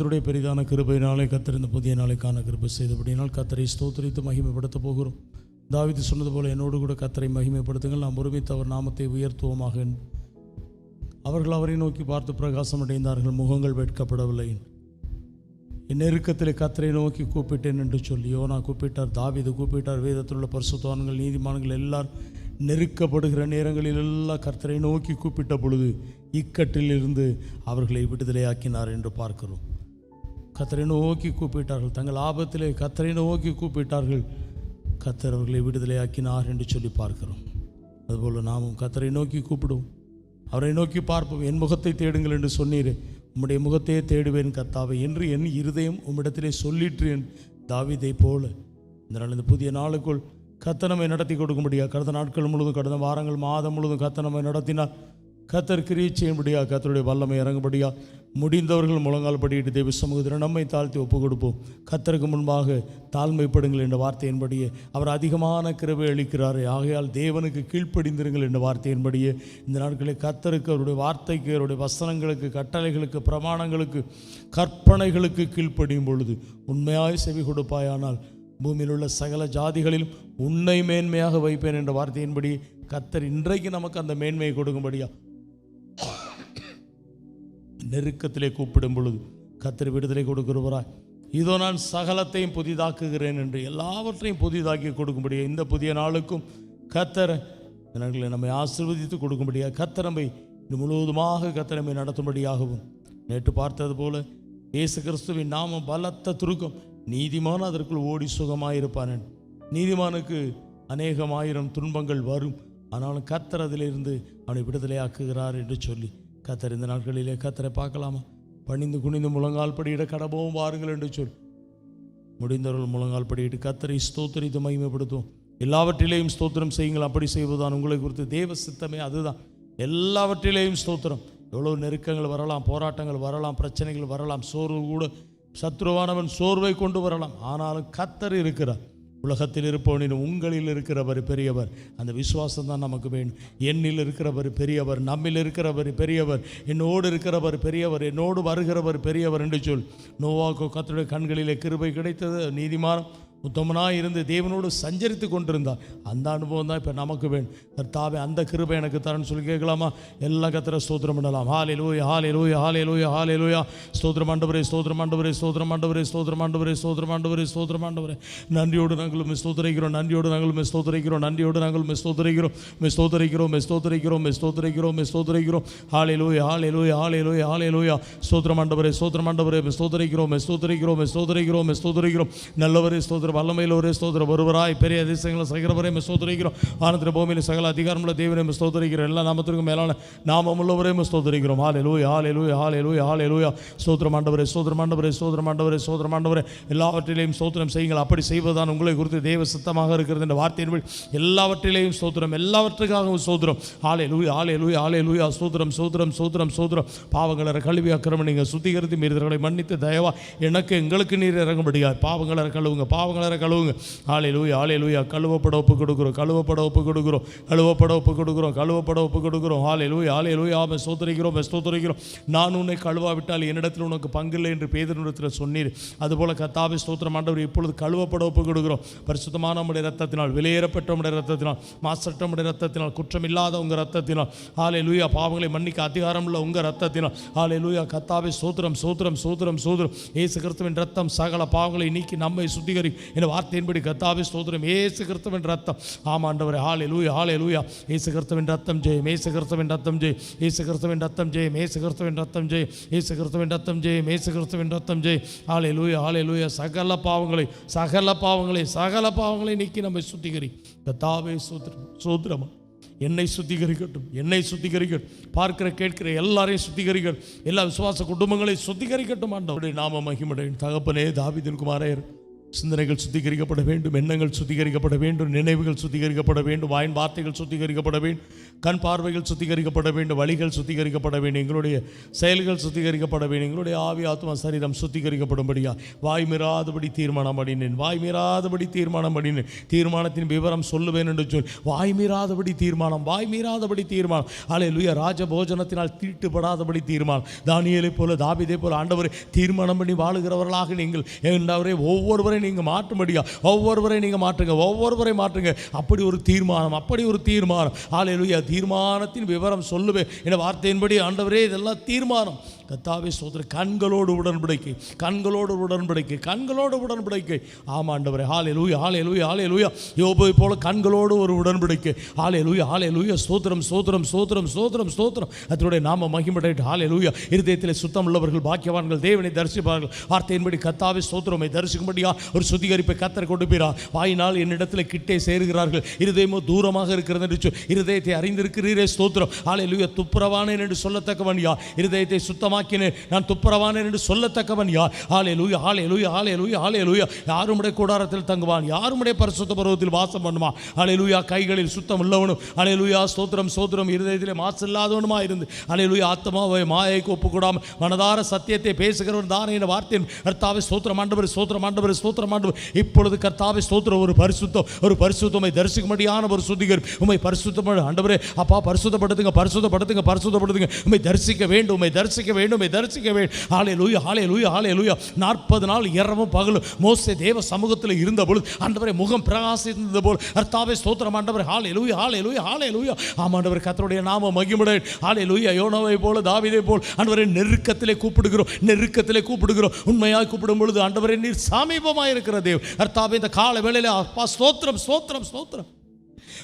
கர்த்தருடைய பெரிதான கிருபையினாலே கர்த்தர் இந்த புதிய நாளைக்கான கிருபை செய்தபடினால் கர்த்தரை ஸ்தோத்திரித்து மகிமைப்படுத்த போகிறோம். தாவீது சொன்னது போல என்னோடு கூட கர்த்தரை மகிமைப்படுத்துங்கள், நாம் ஒருமித்து அவர் நாமத்தை உயர்த்துவோமாக. அவர்கள் அவரை நோக்கி பார்த்து பிரகாசம் அடைந்தார்கள், முகங்கள் வெட்கப்படவில்லை. என் நெருக்கத்தில் கர்த்தரை நோக்கி கூப்பிட்டேன் என்று சொல்லி யோனா கூப்பிட்டார், தாவீது கூப்பிட்டார். வேதத்தில் உள்ள பரிசுத்தவான்கள் நீதிமான்கள் எல்லாரும் நெருக்கப்படுகிற நேரங்களில் எல்லாம் கர்த்தரை நோக்கி கூப்பிட்ட பொழுது இக்கட்டிலிருந்து அவர்களை விடுதலையாக்கினார் என்று பார்க்கிறோம். கர்த்தரை நோக்கி கூப்பிட்டார்கள், தங்கள் ஆபத்திலே கர்த்தரை நோக்கி கூப்பிட்டார்கள், கர்த்தர் அவர்களை விடுதலையாக்கினார் என்று சொல்லி பார்க்கிறோம். அதுபோல் நாமும் கர்த்தரை நோக்கி கூப்பிடுவோம், அவரை நோக்கி பார்ப்போம். என் முகத்தை தேடுங்கள் என்று சொன்னீரே, உம்முடைய முகத்தையே தேடுவேன் கர்த்தாவே என்று என் இருதயம் உம்மிடத்திலே சொல்லிற்று என் தாவீதை போல. இந்த புதிய நாளுக்குள் கர்த்தர் நம்மை நடத்தி கொடுக்கும்படியா, கடந்த நாட்கள் முழுவதும், கடந்த வாரங்கள், மாதம் முழுவதும் கர்த்தர் நம்மை நடத்தினார். கர்த்தர் கிரியை செய்யும்படியா, கர்த்தருடைய வல்லமை இறங்கும்படியா, முடிந்தவர்கள் முழங்கால் படியிட்டு தேவ சமூகத்தில் நம்மை தாழ்த்தி ஒப்புக் கொடுப்போம். கர்த்தருக்கு முன்பாக தாழ்மைப்படுங்கள் என்ற வார்த்தையின்படியே அவர் அதிகமான கிருபை அளிக்கிறாரே, ஆகையால் தேவனுக்கு கீழ்ப்படிந்திருங்கள் என்ற வார்த்தையின்படியே இந்த நாட்களில் கர்த்தருக்கு, அவருடைய வார்த்தைக்கு, அவருடைய வசனங்களுக்கு, கட்டளைகளுக்கு, பிரமாணங்களுக்கு, கற்பனைகளுக்கு கீழ்ப்படியும் பொழுது உண்மையாய் செவி கொடுப்பாயானால் பூமியில் உள்ள சகல ஜாதிகளிலும் உன்னை மேன்மையாக வைப்பேன் என்ற வார்த்தையின்படி கர்த்தர் இன்றைக்கு நமக்கு அந்த மேன்மையை கொடுக்கும்படியா, நெருக்கத்திலே கூப்பிடும் பொழுது கர்த்தர் விடுதலை கொடுக்கிறவராய், இதோ நான் சகலத்தையும் புதிதாக்குகிறேன் என்று எல்லாவற்றையும் புதிதாக்கி கொடுக்கும்படியா, இந்த புதிய நாளுக்கும் கர்த்தர் நம்மை ஆசீர்வதித்து கொடுக்கும்படியா, கர்த்தர் நம்மை முழுவதுமாக கர்த்தர் நம்மை நடத்தும்படியாகவும், நேற்று பார்த்தது போல இயேசு கிறிஸ்துவின் நாமம் பலத்த துருக்கம், நீதிமான் அதற்குள் ஓடி சுகமாயிருப்பான். நீதிமானுக்கு அநேகமாயிரம் துன்பங்கள் வரும், ஆனாலும் கர்த்தர் அதிலிருந்து அவனை விடுதலையாக்குகிறார் என்று சொல்லி கர்த்தர் இந்த நாட்களிலே கர்த்தரை பார்க்கலாமா? பணிந்து குனிந்து முழங்கால் படியிட கடவோம் வாருங்கள் என்று சொல். முடிந்தவர்கள் முழங்கால் படியிட்டு கர்த்தரை ஸ்தோத்திரித்து மகிமைப்படுத்துவோம். எல்லாவற்றிலேயும் ஸ்தோத்திரம் செய்யுங்கள், அப்படி செய்வதுதான் உங்களை குறித்து தேவ சித்தமே. அதுதான், எல்லாவற்றிலேயும் ஸ்தோத்திரம். எவ்வளோ நெருக்கங்கள் வரலாம், போராட்டங்கள் வரலாம், பிரச்சனைகள் வரலாம், சோர்வு கூட, சத்ருவானவன் சோர்வை கொண்டு வரலாம், ஆனாலும் கர்த்தர் இருக்கிறார். உலகத்தில் இருப்பவனின் உங்களில் இருக்கிறவர் பெரியவர். அந்த விசுவாசம் தான் நமக்கு வேணும். என்னில் இருக்கிறவர் பெரியவர், நம்மில் இருக்கிறவர் பெரியவர், என்னோடு இருக்கிறவர் பெரியவர், என்னோடு வருகிறவர் பெரியவர் என்று சொல். நோவாக்கு கர்த்தருடைய கண்களிலே கிருபை கிடைத்தது. நீதிமான் உத்தமனாக இருந்து தேவனோடு சஞ்சரித்து கொண்டிருந்தார். அந்த அனுபவம் தான் இப்போ நமக்கு வேணும். கர்த்தாவே அந்த கிருபை எனக்கு தரேன்னு சொல்லி கேட்கலாமா? எல்லாம் கர்த்தரை ஸ்தோத்திரம் பண்ணலாம். ஹல்லேலூயா, ஹல்லேலூயா, ஹல்லேலூயா, ஹல்லேலூயா. ஸ்தோத்திரம் ஆண்டவரே, ஸ்தோத்திரம் ஆண்டவரே, ஸ்தோத்திரம் ஆண்டவரே, ஸ்தோத்திரம் ஆண்டவரே, ஸ்தோத்திரம் ஆண்டவரே, ஸ்தோத்திரம் ஆண்டவரே. நன்றியோடு நாங்கள் ஸ்தோத்திரிக்கிறோம், நன்றியோடு நாங்கள் ஸ்தோத்திரிக்கிறோம், நன்றியோடு நாங்கள் ஸ்தோத்திரிக்கிறோம், ஸ்தோத்திரிக்கிறோம், ஸ்தோத்திரிக்கிறோம், ஸ்தோத்திரிக்கிறோம், ஸ்தோத்திரிக்கிறோம். ஹல்லேலூயா, ஹல்லேலூயா, ஹல்லேலூயா, ஹல்லேலூயா. ஸ்தோத்திரம் ஆண்டவரே, ஸ்தோத்திரம் ஆண்டவரே, ஸ்தோத்திரிக்கிறோம், ஸ்தோத்திரிக்கிறோம், ஸ்தோத்திரிக்கிறோம், ஸ்தோத்திரிக்கிறோம். நல்லவரே ஸ்தோத்திரம், வல்லமையில் ஒரே ஸ்தோத்திரம், ஒருவராய் பெரிய அதிசயங்களை சகிரவரை ஸ்தோத்திரிக்கிறோம். வானத்தின் பூமியில் சகல அதிகாரமுள்ள தேவனை ஸ்தோத்திரிக்கிறோம். எல்லா நாமத்திற்கும் மேலான நாமமுள்ளவரே ஸ்தோத்திரிக்கிறோம். ஹல்லேலூயா, ஹல்லேலூயா, ஹல்லேலூயா, ஹல்லேலூயா. ஸ்தோத்திரம் ஆண்டவரே, ஸ்தோத்திரம் ஆண்டவரே, ஸ்தோத்திரம் ஆண்டவரே, ஸ்தோத்திரம் ஆண்டவரே. எல்லாவற்றிலேயும் ஸ்தோத்திரம் செய்யுங்கள், அப்படி செய்வதுதான் உங்களை குறித்து தேவ சித்தமாக இருக்கிறது என்ற வார்த்தையின் எல்லாவற்றிலேயும் ஸ்தோத்திரம், எல்லாவற்றுக்காகவும் ஸ்தோத்திரம். ஹல்லேலூயா, ஹல்லேலூயா, ஹல்லேலூயா. ஸ்தோத்திரம், ஸ்தோத்திரம், ஸ்தோத்திரம், ஸ்தோத்திரம். பாவங்களை கழுவி அக்கிரமம் நீங்கள் சுத்திகரித்து மீறுதல்களை மன்னித்து தயவா எனக்கு எங்களுக்கு நீர் இறங்கும்படியா, பாவங்களை கழுவுங்க, பாவங்களை கழுவுங்க. ஹல்லேலூயா, ஹல்லேலூயா. கழுவப்பட ஒப்பு கொடுக்கிறோம், கழுவப்பட ஒப்பு கொடுக்கிறோம், கழுவப்பட ஒப்பு கொடுக்கிறோம், கழுவப்பட ஒப்பு கொடுக்கிறோம். ஹல்லேலூயா, ஹல்லேலூயா. ஸ்தோத்திரிக்கிறோம், ஸ்தோத்திரிக்கிறோம். நான் உன்னை கழுவாவிட்டால் என்னிடத்தில் உனக்கு பங்கில்லை என்று பேதுருவிடத்தில் சொன்னீர். அதுபோல கர்த்தாவே ஸ்தோத்திரம் ஆண்டவர், இப்பொழுது கழுவப்பட ஒப்பு கொடுக்கிறோம். பரிசுத்தமான உம்முடைய இரத்தத்தினால், விலையேறப்பட்ட உம்முடைய இரத்தத்தினால், மாசற்ற உம்முடைய இரத்தத்தினால், குற்றமில்லாத உங்கள் இரத்தத்தினால், ஹல்லேலூயா, பாவங்களை மன்னிக்க அதிகாரம் உள்ள உங்கள் இரத்தத்தினால், ஹல்லேலூயா. கர்த்தாவே ஸ்தோத்திரம், ஸ்தோத்திரம், ஸ்தோத்திரம், ஸ்தோத்திரம். இயேசு கிறிஸ்துவின் இரத்தம் சகல பாவங்களை நீக்கி நம்மை சுத்திகரி என்ற வார்த்தையின்படி கர்த்தாவே ஸ்தோத்திரம். இயேசு கிறிஸ்துவின் இரத்தம், ஆமாண்டவரே. ஹல்லேலூயா, ஹல்லேலூயா. இயேசு கிறிஸ்துவின் இரத்தம் ஜெயம், இயேசு கிறிஸ்துவின் இரத்தம் ஜெயம், இயேசு கிறிஸ்துவின் இரத்தம் ஜெயம், இயேசு கிறிஸ்துவின் இரத்தம் ஜெயம், இயேசு கிறிஸ்துவின் இரத்தம் ஜெயம், இயேசு கிறிஸ்துவின் இரத்தம் ஜெயம். ஹல்லேலூயா, ஹல்லேலூயா. சகல பாவங்களை, சகல பாவங்களை, சகல பாவங்களை நீக்கி நம்மை சுத்திகரி கர்த்தாவே. ஸ்தோத்திரம், ஸ்தோத்திரம். என்னை சுத்திகரிக்கட்டும், என்னை சுத்திகரிக்கட்டும். பார்க்கிற கேட்கிற எல்லாரையும் சுத்திகரிக்கட்டும், எல்லா விசுவாச குடும்பங்களையும் சுத்திகரிக்கட்டும். ஆண்டவருடைய நாம மகிமையடையும். தகப்பனே, தாவீதின் குமாரே, சிந்தனைகள் சுத்திகரிக்கப்பட வேண்டும், எண்ணங்கள் சுத்திகரிக்கப்பட வேண்டும், நினைவுகள் சுத்திகரிக்கப்பட வேண்டும், வாயின் வார்த்தைகள் சுத்திகரிக்கப்பட வேண்டும், கண் பார்வைகள் சுத்திகரிக்கப்பட வேண்டும், வழிகள் சுத்திகரிக்கப்பட வேண்டும், எங்களுடைய செயல்கள் சுத்திகரிக்கப்பட வேண்டும், எங்களுடைய ஆவி ஆத்மா சரீரம் சுத்திகரிக்கப்படும்படியா வாய் மீறாதபடி தீர்மானம் பண்ணினேன், வாய் மீறாதபடி தீர்மானம் பண்ணினேன், தீர்மானத்தின் விவரம் சொல்லுவேன் என்று சொல். வாய் மீறாதபடி தீர்மானம், வாய் மீறாதபடி தீர்மானம். அல்லேலூயா. ராஜ போஜனத்தினால் தீட்டுப்படாதபடி தீர்மானம். தானியேலை போல தாவீதை போல ஆண்டவரை தீர்மானம் பண்ணி வாழுகிறவர்களாக நீங்கள் ஆண்டவரே ஒவ்வொருவரை நீங்கள் மாற்றும்படியா ஒவ்வொருவரை நீங்கள் மாற்றுங்க, ஒவ்வொருவரை மாற்றுங்க. அப்படி ஒரு தீர்மானம், அப்படி ஒரு தீர்மானம். அல்லேலூயா. தீர்மானத்தின் விவரம் சொல்லுவேன் என்ற வார்த்தையின்படி ஆண்டவரே இதெல்லாம் தீர்மானம். கர்த்தாவே ஸ்தோத்திரம். கண்களோடு உடன்படிக்கை, கண்களோடு உடன்படிக்கை, கண்களோடு உடன்படிக்கை. ஆமாண்டவரே. ஹல்லேலூயா, ஹல்லேலூயா, ஹல்லேலூயா. யோபுவை போல கண்களோடு ஒரு உடன்படிக்கை. ஹல்லேலூயா, ஹல்லேலூயா. ஸ்தோத்திரம், ஸ்தோத்திரம், ஸ்தோத்திரம், ஸ்தோத்திரம், ஸ்தோத்திரம். கர்த்தருடைய நாம மகிமைப்படட்டும். ஹல்லேலூயா. இருதயத்திலே சுத்தம் உள்ளவர்கள் பாக்கியவான்கள், தேவனை தரிசிப்பார்கள். வார்த்தையின்படி கர்த்தாவே ஸ்தோத்திரமை தரிசிக்கும்படியா ஒரு சுத்திகரிப்பை கர்த்தர் கொடுப்பீரா. வாயினால் என்னிடத்தில் கிட்டே சேருகிறார்கள், இருதயமோ தூரமாக இருக்கிறது என்று சொல். இருதயத்தை அறிந்திருக்கிறீரே ஸ்தோத்திரம். ஹல்லேலூயா. துப்புரவானேன் என்று சொல்லத்தக்கவன் யார்? இருதயத்தை சுத்தமாக்கினேன், நான் துப்புரவானேன் என்று சொல்லத்தக்கவன் யார்? ஹல்லேலூயா, ஹல்லேலூயா, ஹல்லேலூயா, ஹல்லேலூயா. யாருடைய கூடாரத்தில் தங்குவான்? யாருடைய பரிசுத்த பர்வதத்தில் வாசம் பண்ணுவான்? ஹல்லேலூயா. கைகளில் சுத்தம் உள்ளவனும், ஹல்லேலூயா ஸ்தோத்திரம், ஸ்தோத்திரம், இருதயத்திலே மாசு இல்லாதவனுமா இருந்து, ஹல்லேலூயா, ஆத்மாவை மாயைக்கு ஒப்புக்கூடாமல் மனதார சத்தியத்தை பேசுகிறவன் தானே என்ற வார்த்தையின் கர்த்தாவே ஸ்தோத்திரம் ஆண்டவர், ஸ்தோத்திரம் ஆண்டவர், ஸ்தோத்திரம் ஆண்டவர். இப்பொழுது கர்த்தாவே ஸ்தோத்திரம். ஒரு பரிசுத்தம், ஒரு பரிசுத்தமை தரிசிக்கும்படியான ஒரு சுத்திகரிப்பு. உம்மை பரிசுத்தம் ஆண்டவரே அப்பா, பரிசுத்தப்படுத்துங்க, பரிசுத்தப்படுத்துங்க, பரிசுத்தப்படுத்துங்க. உம்மை தரிசிக்க வேண்டும், உம்மை தரிசிக்க வேண்டும், உம்மை தரிசிக்க வேண்டும். ஹல்லேலூயா, ஹல்லேலூயா, ஹல்லேலூயா. 40 நாள் இரவும் பகலும் மோசே தேவ சமூகத்தில் இருந்த பொழுது ஆண்டவரே முகம் பிரகாசித்தது போல் கர்த்தாவே ஸ்தோத்திரம் ஆண்டவர். ஹல்லேலூயா, ஹல்லேலூயா, ஹல்லேலூயா. ஆமாண்டவர் கர்த்தருடைய நாமம் மகிமைப்படட்டும். ஹல்லேலூயா. யோனாவை போல தாவீதை போல் ஆண்டவரே நெருக்கத்திலே கூப்பிடுகிறோம், நெருக்கத்திலே கூப்பிடுகிறோம். உண்மையாக கூப்பிடும் பொழுது ஆண்டவரே நீர் சமீபமாக இருக்கிற தேவன். கர்த்தாவே இந்த கால வேளையிலே அப்பா ஸ்தோத்திரம், ஸ்தோத்திரம், ஸ்தோத்திரம்.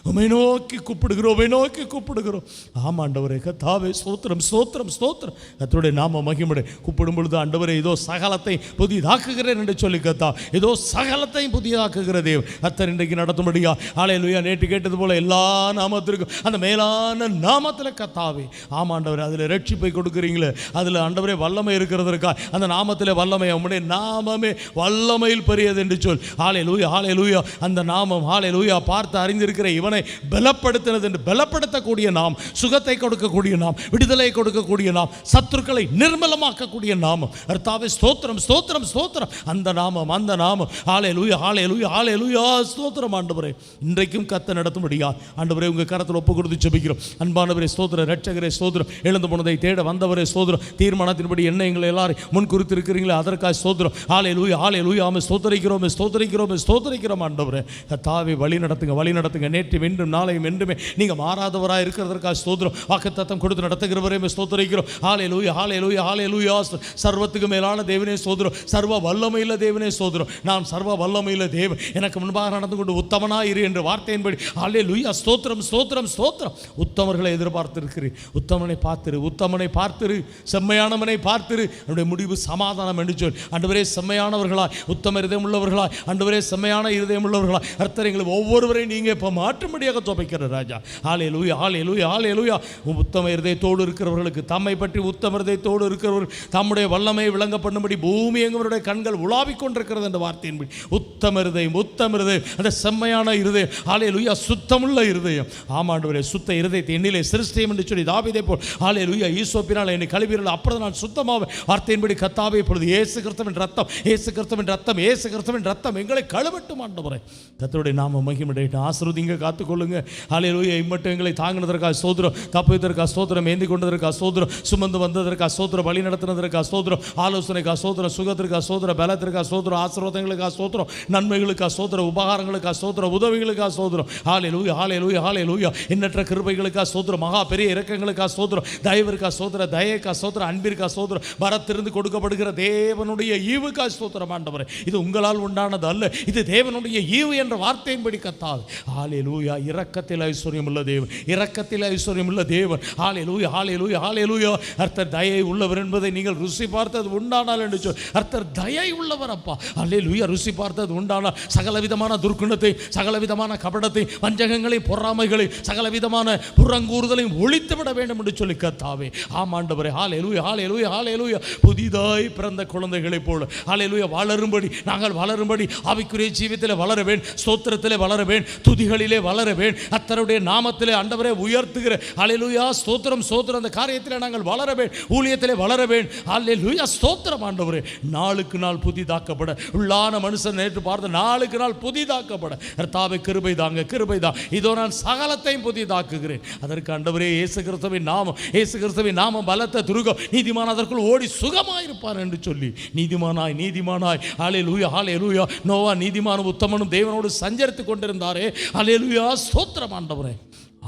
உம்மை நோக்கி கூப்பிடுகிறோம், உம்மை நோக்கி கூப்பிடுகிறோம். ஆமாண்டவரே கர்த்தாவே ஸ்தோத்திரம், ஸ்தோத்திரம், ஸ்தோத்திரம். கர்த்தருடைய நாம மகிமைப்பட. கூப்பிடும் பொழுது ஆண்டவரே இதோ சகலத்தை புதிதாக்குகிறேன் என்று சொல்லி கர்த்தா, இதோ சகலத்தையும் புதிதாக்குகிற தேவன் கர்த்தர் இன்றைக்கு நடத்தும்படியா. ஹல்லேலூயா. நேற்று கேட்டது போல எல்லா நாமத்திற்கும் அந்த மேலான நாமத்தில் கர்த்தாவே ஆமாண்டவரே அதில் ரட்சிப்பை கொடுக்குறீங்களே, அதில் ஆண்டவரே வல்லமை இருக்கிறதற்கா அந்த நாமத்தில் வல்லமை, உம்முடைய நாமமே வல்லமையில் பெரியது என்று சொல். ஹல்லேலூயா, ஹல்லேலூயா. அந்த நாமம் ஹல்லேலூயா பார்த்து அறிந்திருக்கிற இவனை பலப்படுத்தினது என்று பலப்படுத்தக்கூடிய நாம், சுகத்தை கொடுக்கக்கூடிய நாம், விடுதலை கொடுக்கக்கூடிய நாம், சத்துருக்களை நிர்மலமாக்கக்கூடிய நாமம் கர்த்தாவே ஸ்தோத்திரம், ஸ்தோத்திரம், ஸ்தோத்திரம். அந்த நாமம், அந்த நாமம். ஹல்லேலூயா, ஹல்லேலூயா, ஹல்லேலூயா. ஸ்தோத்திரம் ஆண்டவரே. இன்றைக்கும் கர்த்தர் நடத்தும்படியா ஆண்டவரே உங்கள் கரத்தில் ஒப்பு கொடுத்து ஜெபிக்கிறோம். அன்பானவரே ஸ்தோத்திரம், இரட்சகரே ஸ்தோத்திரம், எழுந்து போனதை தேட வந்தவரே ஸ்தோத்திரம், தீர்மானத்தின்படி என்ன எங்களை எல்லாரும் முன் குறித்திருக்கிறீங்களே அதற்காக ஸ்தோத்திரம். ஹல்லேலூயா, ஹல்லேலூயா. ஆமென். ஸ்தோத்திரிக்கிறோம், ஸ்தோத்திரிக்கிறோம், ஸ்தோத்திரிக்கிறோம் ஆண்டவரே. கர்த்தாவே வழி நடத்துங்க, வழி நடத்துங்க. நேற்று வென்றும் நாளையும் என்றுமே நீங்க மாறாதவராக இருக்கிறதற்காக ஸ்தோத்திரம். வாக்குத்தத்தம் கொடுத்து நடத்துகிறவரே ஸ்தோத்திரிக்கிறோம். ஹல்லேலூயா, ஹல்லேலூயா, ஹல்லேலூயா. சர்வத்துக்கு மேலான தேவனே ஸ்தோத்திரம், சர்வ வல்லமையுள்ள தேவனே ஸ்தோத்திரம். நான் சர்வ வல்லமையுள்ள தேவன், எனக்கு முன்பாக நடந்து கொண்டு உத்தமனாய் இரு என்ற வார்த்தையின்படி ஹல்லேலூயா ஸ்தோத்திரம், ஸ்தோத்திரம், ஸ்தோத்திரம். உத்தமர்களை எதிர்பார்த்திருக்கிறேன். உத்தமனை பார்த்திரு, உத்தமனை பார்த்திரு, செம்மையானவனை பார்த்திரு, என்னுடைய முடிவு சமாதானம் என்று சொல். ஆண்டவரே செம்மையானவர்களாய், உத்தம இருதயம் உள்ளவர்களாய், ஆண்டவரே செம்மையான இருதயம் உள்ளவர்களாய் கர்த்தர் எங்களை ஒவ்வொருவரையும் நீங்க இப்ப மாற்றும்படியாக துவைக்கிற ராஜா. ஹல்லேலூயா, ஹல்லேலூயா, ஹல்லேலூயா. உத்தம இருதயத்தோடு இருக்கிறவர்களுக்கு, தம்மை பற்றி உத்தம இருதயத்தோடு இருக்கிறவர்கள் தம்முடைய வல்லமையை விளங்க பண்ணும்படி பூமி எங்களுடைய கண்கள் உலாவிக் கொண்டிருக்கிறது என்ற வார்த்தையின்படி உத்தம இருதயம், உத்தம இருதயம், அந்த செம்மையான இருதயம். ஹல்லேலூயா. சுத்தமுள்ள இருதயம். ஆமாண்டவரே சுத்த இருதயத்தை என்னிலே சிருஷ்டியும் என்று சொல்லி தாவீதை போல் ஹல்லேலூயா ஈசோப்பினால் என்னை கழுவீர்கள் அப்பொழுது நான் சுத்தமாக வார்த்தையின்படி கர்த்தாவே இப்பொழுது இயேசு கிறிஸ்துவின் ரத்தம், இயேசு கிறிஸ்துவின் ரத்தம், இயேசு கிறிஸ்துவின் ரத்தம் எங்களை கழுவட்டும் ஆண்டவரே. கர்த்தருடைய நாம மகிமைப்படட்டும். ஆசீர்வதிங்க, காத்துக்கொள்ளுங்க. ஹல்லேலூயா. இம்மட்டும் எங்களை தாங்கினதற்காக ஸ்தோத்திரம், தப்புவித்ததற்காக ஸ்தோத்திரம், ஏந்தி கொண்டதற்காக ஸ்தோத்திரம், சுமந்து வந்ததற்காக ஸ்தோத்திரம், வழி நடத்தினதற்காக ஸ்தோத்திரம், ஆலோசனைக்காக ஸ்தோத்திரம், சுகத்திற்காக ஸ்தோத்திரம், பலத்திற்காக ஸ்தோத்திரம், ஆசீர்வாதங்களுக்காக ஸ்தோத்திரம், நன்மைகளுக்காக ஸ்தோத்திரம், உபகாரங்களுக்காக ஸ்தோத்திரம், உதவிகளுக்காக ஸ்தோத்திரம். ஹல்லேலூயா, ஹல்லேலூயா, ஹல்லேலூயா. எண்ணற்ற கிருபைகளுக்காக ஸ்தோத்திரம், மகா பெரிய இரக்கங்களுக்காக ஸ்தோத்திரம், தயவிற்காக ஸ்தோத்திரம், தயைக்காக ஸ்தோத்திரம், அன்பிற்காக ஸ்தோத்திரம், வரத்திலிருந்து கொடுக்கப்படுகிற தேவனுடைய ஈவுக்காக ஸ்தோத்திரம் ஆண்டவரே. இது உங்களால் உண்டானது அல்ல, இது தேவனுடைய ஈவு என்ற வார்த்தையின்படி கர்த்தாவே. ஹல்லேலூயா. ஹalleluya. இரக்கத்தில் ஐஸ்வர்யம் உள்ள தேவன், இரக்கத்தில் ஐஸ்வர்யம் உள்ள தேவன். ஹalleluya, ஹalleluya, ஹalleluya. கர்த்தர் தயை உள்ளவர் என்பதை நீங்கள் ருசி பார்த்தது உண்டானால் என்று சொல். கர்த்தர் தயை உள்ளவர் அப்பா. ஹalleluya. ருசி பார்த்தது உண்டானால் சகலவிதமான துர்க்குணத்தை, சகலவிதமான கபடத்தை, வஞ்சகங்களை, பொறாமைகளை, சகலவிதமான புறங்கூறுதலையும் ஒழித்து விட வேண்டும் என்று சொல்லி கர்த்தாவே. ஆமாண்டவரே. ஹalleluya, ஹalleluya, ஹalleluya. புதிதாய் பிறந்த குழந்தைகளைப் போல ஹalleluya வளரும்படி, நாங்கள் வளரும்படி, ஆவிக்குரிய ஜீவியத்தில் வளர வேண்டும், ஸ்தோத்திரத்திலே வளர வேண்டும், துதிகளிலே வளர வேண்டும், கர்த்தருடைய நாமத்திலே ஆண்டவரே உயர்த்துகிற ஹalleluya ஸ்தோத்திரம் ஸ்தோத்திரம் அந்த காரியத்திலே நாங்கள் வளர வேண்டும், ஊழியத்திலே வளர வேண்டும். ஹalleluya ஸ்தோத்திரம் ஆண்டவரே. நாளுக்கு நாள் புதிதாக்கப்பட, உள்ளான மனுஷன் நேற்று பார்த்த நாளுக்கு நாள் புதிதாக்கப்பட கர்த்தாவே கிருபை தாங்க, கிருபை தான். இதோ நான் சகலத்தையும் புதிதாக்குகிறேன். அதற்கு ஆண்டவரே இயேசு கிறிஸ்துவின் நாமம், இயேசு கிறிஸ்துவின் நாமம் பலத்த துருகம், நீதிமான் அதற்குள் ஓடி சுகமாயிருப்பார் என்று சொல்லி நீதிமானாய் நீதிமானாய் ஹalleluya, ஹalleluya. நோவா நீதிமானும் உத்தமனும் தேவனோடு சஞ்சரித்துக் கொண்டிருந்தாரே. ஹalleluya ஸ்தோத்திரம் ஆண்டவரே.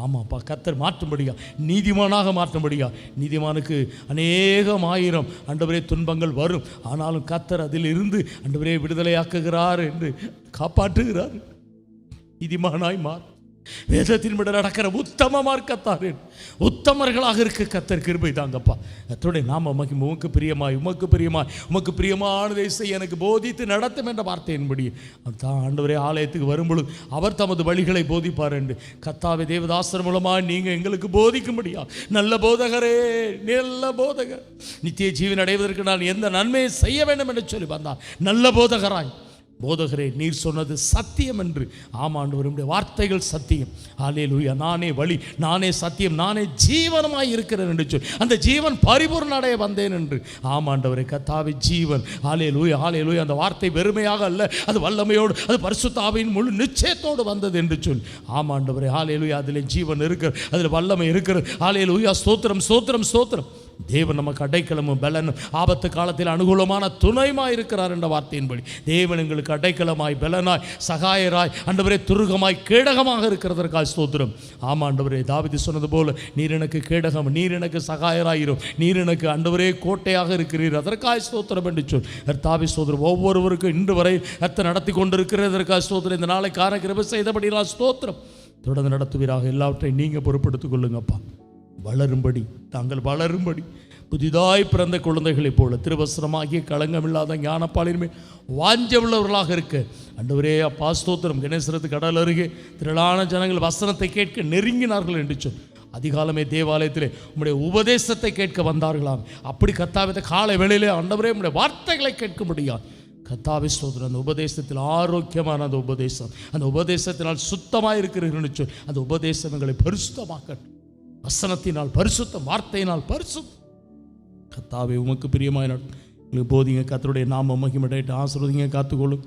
ஆமாப்பா, கர்த்தர் மாற்றும்படியா, நீதிமானாக மாற்றும்படியா. நீதிமானுக்கு அநேகம் ஆயிரம் ஆண்டவரே துன்பங்கள் வரும், ஆனாலும் கர்த்தர் அதில் இருந்து ஆண்டவரே விடுதலையாக்குகிறார் என்று காப்பாற்றுகிறார். நீதிமானாய் மாறு, வேதத்தின்படி நடக்கிற உத்தம மார்க்கத்தாரே, உத்தமர்களாக இருக்க கர்த்தர் கிருபை தாங்கப்பா. கர்த்தருடைய நாம மகிமை. உமக்கு பிரியமாய், உமக்கு பிரியமாய், உமக்கு பிரியமானதை செய்ய எனக்கு போதித்து நடத்தும் என்ற வார்த்தையின்படி தான் ஆண்டவரே ஆலயத்துக்கு வரும்பொழுது அவர் தமது வழிகளை போதிப்பார் என்று கர்த்தாவே தேவதாசர் மூலமாக நீங்கள் எங்களுக்கு போதிக்கும்படியா. நல்ல போதகரே, நல்ல போதகர், நித்திய ஜீவன் அடைவதற்கு நான் எந்த நன்மையை செய்ய வேண்டும் என்று சொல்லி வந்தார். நல்ல போதகராய், போதகரே நீர் சொன்னது சத்தியம் என்று. ஆமாண்டவருடைய வார்த்தைகள் சத்தியம். ஹalleluya. நானே வழி, நானே சத்தியம், நானே ஜீவனமாய் இருக்கிறேன் என்று சொல். அந்த ஜீவன் பரிபூர்ண அடைய வந்தேன் என்று. ஆமாண்டவரே கர்த்தாவே ஜீவன். ஹalleluya, ஹalleluya. அந்த வார்த்தை வெறுமையாக அல்ல, அது வல்லமையோடு, அது பரிசுத்த ஆவியின் முழு நிச்சயத்தோடு வந்தது என்று சொல். ஆமாண்டவரே ஹalleluya. அதில் ஜீவன் இருக்கிறது, அதில் வல்லமை இருக்கிறது. ஹalleluya ஸ்தோத்திரம் ஸ்தோத்திரம் ஸ்தோத்திரம். தேவன் நமக்கு அடைக்கலமும் பலனும், ஆபத்து காலத்தில் அனுகூலமான துணைமாய் இருக்கிறார் என்ற வார்த்தையின்படி தேவன் எங்களுக்கு அடைக்கலமாய், பலனாய், சகாயராய், ஆண்டவரே துருகமாய், கேடகமாக இருக்கிறதற்காக ஸ்தோத்திரம். ஆமாம் ஆண்டவரே, தாவீது சொன்னது போல நீர் எனக்கு கேடகம், நீர் எனக்கு சகாயராயிரும், நீர் எனக்கு ஆண்டவரே கோட்டையாக இருக்கிறீர், அதற்காக ஸ்தோத்திரம் என்று சொல். கர்த்தாவே ஸ்தோத்திரம். ஒவ்வொருவருக்கும் இன்று வரை கர்த்தர் நடத்தி கொண்டிருக்கிறதற்காக ஸ்தோத்திரம். இந்த நாளை கார கிருபை செய்தபடினால் ஸ்தோத்திரம். தொடர்ந்து நடத்துவீராக. எல்லாவற்றையும் நீங்கள் பொறுப்படுத்திக் கொள்ளுங்கப்பா. வளரும்படி, தாங்கள் வளரும்படி, புதிதாய் பிறந்த குழந்தைகளைப் போல திருவசனமாகிய களங்கமில்லாத ஞானப்பாலின் மேல் வாஞ்ச உள்ளவர்களாக இருக்க ஆண்டவரே அப்பா ஸ்தோத்திரம். கணேசரத்து கடல் அருகே திரளான ஜனங்கள் வசனத்தை கேட்க நெருங்கினார்கள் என்று சொல். அதிகாலமே தேவாலயத்திலே உம்முடைய உபதேசத்தை கேட்க வந்தார்களாம். அப்படி கர்த்தாவே காலை வேளையிலே ஆண்டவரே உம்முடைய வார்த்தைகளை கேட்க முடியாது. கர்த்தாவே ஸ்தோத்திரம். அந்த உபதேசத்தில் ஆரோக்கியமான அந்த உபதேசம், அந்த உபதேசத்தினால் சுத்தமாக இருக்கிறீர்கள் சொல். அந்த உபதேசம் எங்களை பரிசுத்தமாக்கட்டும். வசனத்தினால் பரிசுத்தம், வார்த்தையினால் பரிசுத்தம். கர்த்தாவே உமக்கு பிரியமாய் எங்களுக்கு போதிங்க. கர்த்தருடைய நாம மகிமையடையட்டும். ஆசீர்வதிங்க, காத்துக்கொள்ளும்,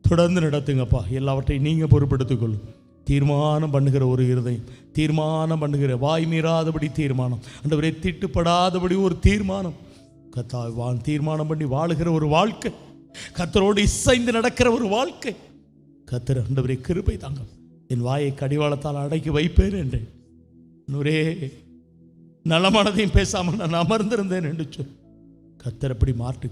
தொடர்ந்து நடத்துங்கப்பா. எல்லாவற்றையும் நீங்கள் பொறுப்பெடுத்துக்கொள்ளும். தீர்மானம் பண்ணுகிற ஒரு இருதயம், தீர்மானம் பண்ணுகிற, வாய் மீறாதபடி தீர்மானம், ஆண்டவரே தீட்டுப்படாதபடி ஒரு தீர்மானம். கர்த்தாவே தீர்மானம் பண்ணி வாழுகிற ஒரு வாழ்க்கை, கர்த்தரோடு இசைந்து நடக்கிற ஒரு வாழ்க்கை. கர்த்தர் ஆண்டவரே கிருபை தாங்க. என் வாயை கடிவாளத்தால் அடக்கி வைப்பேன் என்றேன். நூரே நலமானதையும் பேசாமல் நான் அமர்ந்திருந்தேன் என்று சொல். கர்த்தர் அப்படி மாற்று.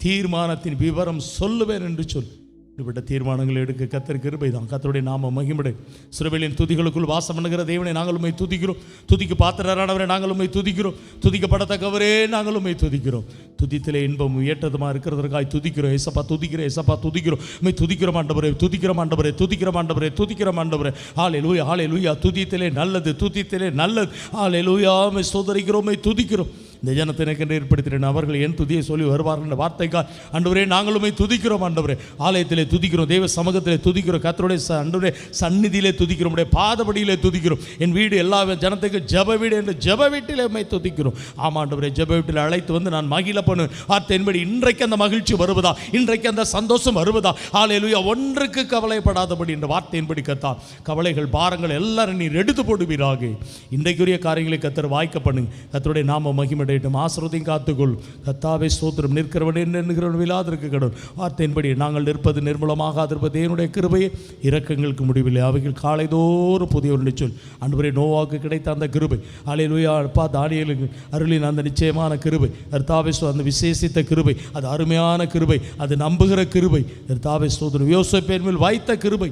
தீர்மானத்தின் விவரம் சொல்லுவேன் என்று சொல். இப்படிப்பட்ட தீர்மானங்களை எடுக்க கர்த்தர் கிருபை தான். கர்த்தருடைய நாம மகிமையடை. சிறுவையின் துதிகளுக்குள் வாசம் பண்ணுகிற தேவனை நாங்கள் உம்மை துதிக்கிறோம். துதிக்கு பாத்திரரானவரை நாங்கள் உம்மை துதிக்கிறோம். துதிக்கப்படத்தக்கவரே நாங்கள் உம்மை துதிக்கிறோம். துதித்திலே இன்பம் ஏற்றதுமா இருக்கிறதற்காக துதிக்கிறோம். ஏசப்பா துதிக்கிறோம், ஏசப்பா துதிக்கிறோம், உம்மை துதிக்கிறோம் ஆண்டவரே, துதிக்கிறோம் ஆண்டவரே, துதிக்கிறோம் ஆண்டவரே, துதிக்கிறோம் ஆண்டவரே. ஹல்லேலூயா, ஹல்லேலூயா. துதித்திலே நல்லது, துதித்திலே நல்லது. ஹல்லேலூயா. உம்மை ஸ்தோத்திரிக்கிறோம், உம்மை துதிக்கிறோம். இந்த ஜனத்தை எனக்கென்று ஏற்படுத்தினேன், அவர்கள் என் துதியை சொல்லி வருவார்கள் என்ற வார்த்தைக்கால் ஆண்டவரே நாங்களுமே துதிக்கிறோம் ஆண்டவரே. ஆலயத்திலே துதிக்கிறோம், தெய்வ சமூகத்திலே துதிக்கிறோம், கர்த்தருடைய ஆண்டவரே சந்நிதியிலே துதிக்கிறோம், உடைய பாதபடியிலே துதிக்கிறோம். என் வீடு எல்லா ஜனத்துக்கு ஜெப வீடு என்று ஜெப வீட்டிலே உம்மை துதிக்கிறோம். ஆமாம் ஆண்டவரே, ஜெப வீட்டில் அழைத்து வந்து நான் மகிழ பண்ணுவேன். வார்த்தையின்படி இன்றைக்கு அந்த மகிழ்ச்சி வருவதா, இன்றைக்கு அந்த சந்தோஷம் வருவதா. ஹல்லேலூயா. ஒன்றுக்கு கவலைப்படாதபடி என்ற வார்த்தையின்படி கர்த்தா கவலைகள் பாரங்கள் எல்லாரும் நீர் எடுத்து போடுவீராக. இன்றைக்குரிய காரியங்களை கர்த்தர் வாய்க்க பண்ணுங்க. கர்த்தருடைய நாம மகிமை ஆசீர்வதியும் காத்துக்கொள். கர்த்தாவே ஸ்தோத்திரம். நிற்கிறவன் எண்ணுகிறவன் விழாதிருக்க கடவுள். வார்த்தையின்படி நாங்கள் நிற்பது நிர்மூலமாக இருப்பது தேவனுடைய கிருபையை இரக்கங்களுக்கு முடிவில்லை. அவைகள் காலைதோறும் புதிய ஒன்று சொல். ஆண்டவரே நோவாவுக்கு கிடைத்த அந்த கிருபை, ஹல்லேலூயா அப்பா தானியேலுக்கு அருளின் அந்த நிச்சயமான கிருபை, கர்த்தாவே அந்த விசேஷித்த கிருபை, அது அருமையான கிருபை, அது நம்புகிற கிருபை, கர்த்தாவே ஸ்தோத்திரம். யோசேப்பின் மேல் வைத்த கிருபை,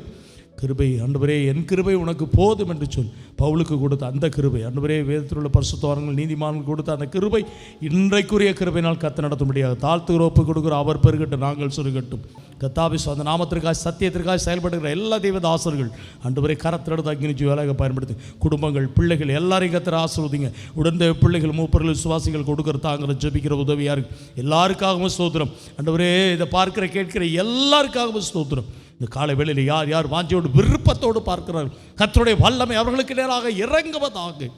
கிருபை ஆண்டவரே, என் கிருபை உனக்கு போதும் என்று சொல். பவுலுக்கு கொடுத்த அந்த கிருபை ஆண்டவரே, வேதத்தில் உள்ள பரிசுத்தவான்கள் நீதிமான்கள் கொடுத்த அந்த கிருபை இன்றைக்குரிய கிருபையினால் கத்த நடத்த முடியாது. தாழ்த்துகிற ஒப்பு கொடுக்குற அவர் பெருகட்டும், நாங்கள் சுருகட்டும். கத்தாபி அந்த நாமத்திற்காக சத்தியத்திற்காக செயல்படுகிற எல்லா தெய்வதாசர்கள் ஆண்டவரே கரத்திலிருந்து அக்னிச்சு வேலையாக பயன்படுத்தி குடும்பங்கள் பிள்ளைகள் எல்லாரையும் கத்திர ஆசீர்வதிங்க. உடந்த பிள்ளைகள் மூப்பர்கள் விசுவாசிகள் கொடுக்குற தாங்கிற ஜெபிக்கிற உதவியாக இருக்கு. எல்லாருக்காகவும் ஸ்தோத்திரம் ஆண்டவரே. இதை பார்க்கிற கேட்கிற எல்லாருக்காகவும் ஸ்தோத்திரம். இந்த காலை வேளையில் யார் யார் வாஞ்சியோடு விருப்பத்தோடு பார்க்கிறார்கள், கர்த்தருடைய வல்லமை அவர்களுக்கு நேராக இறங்குவதாக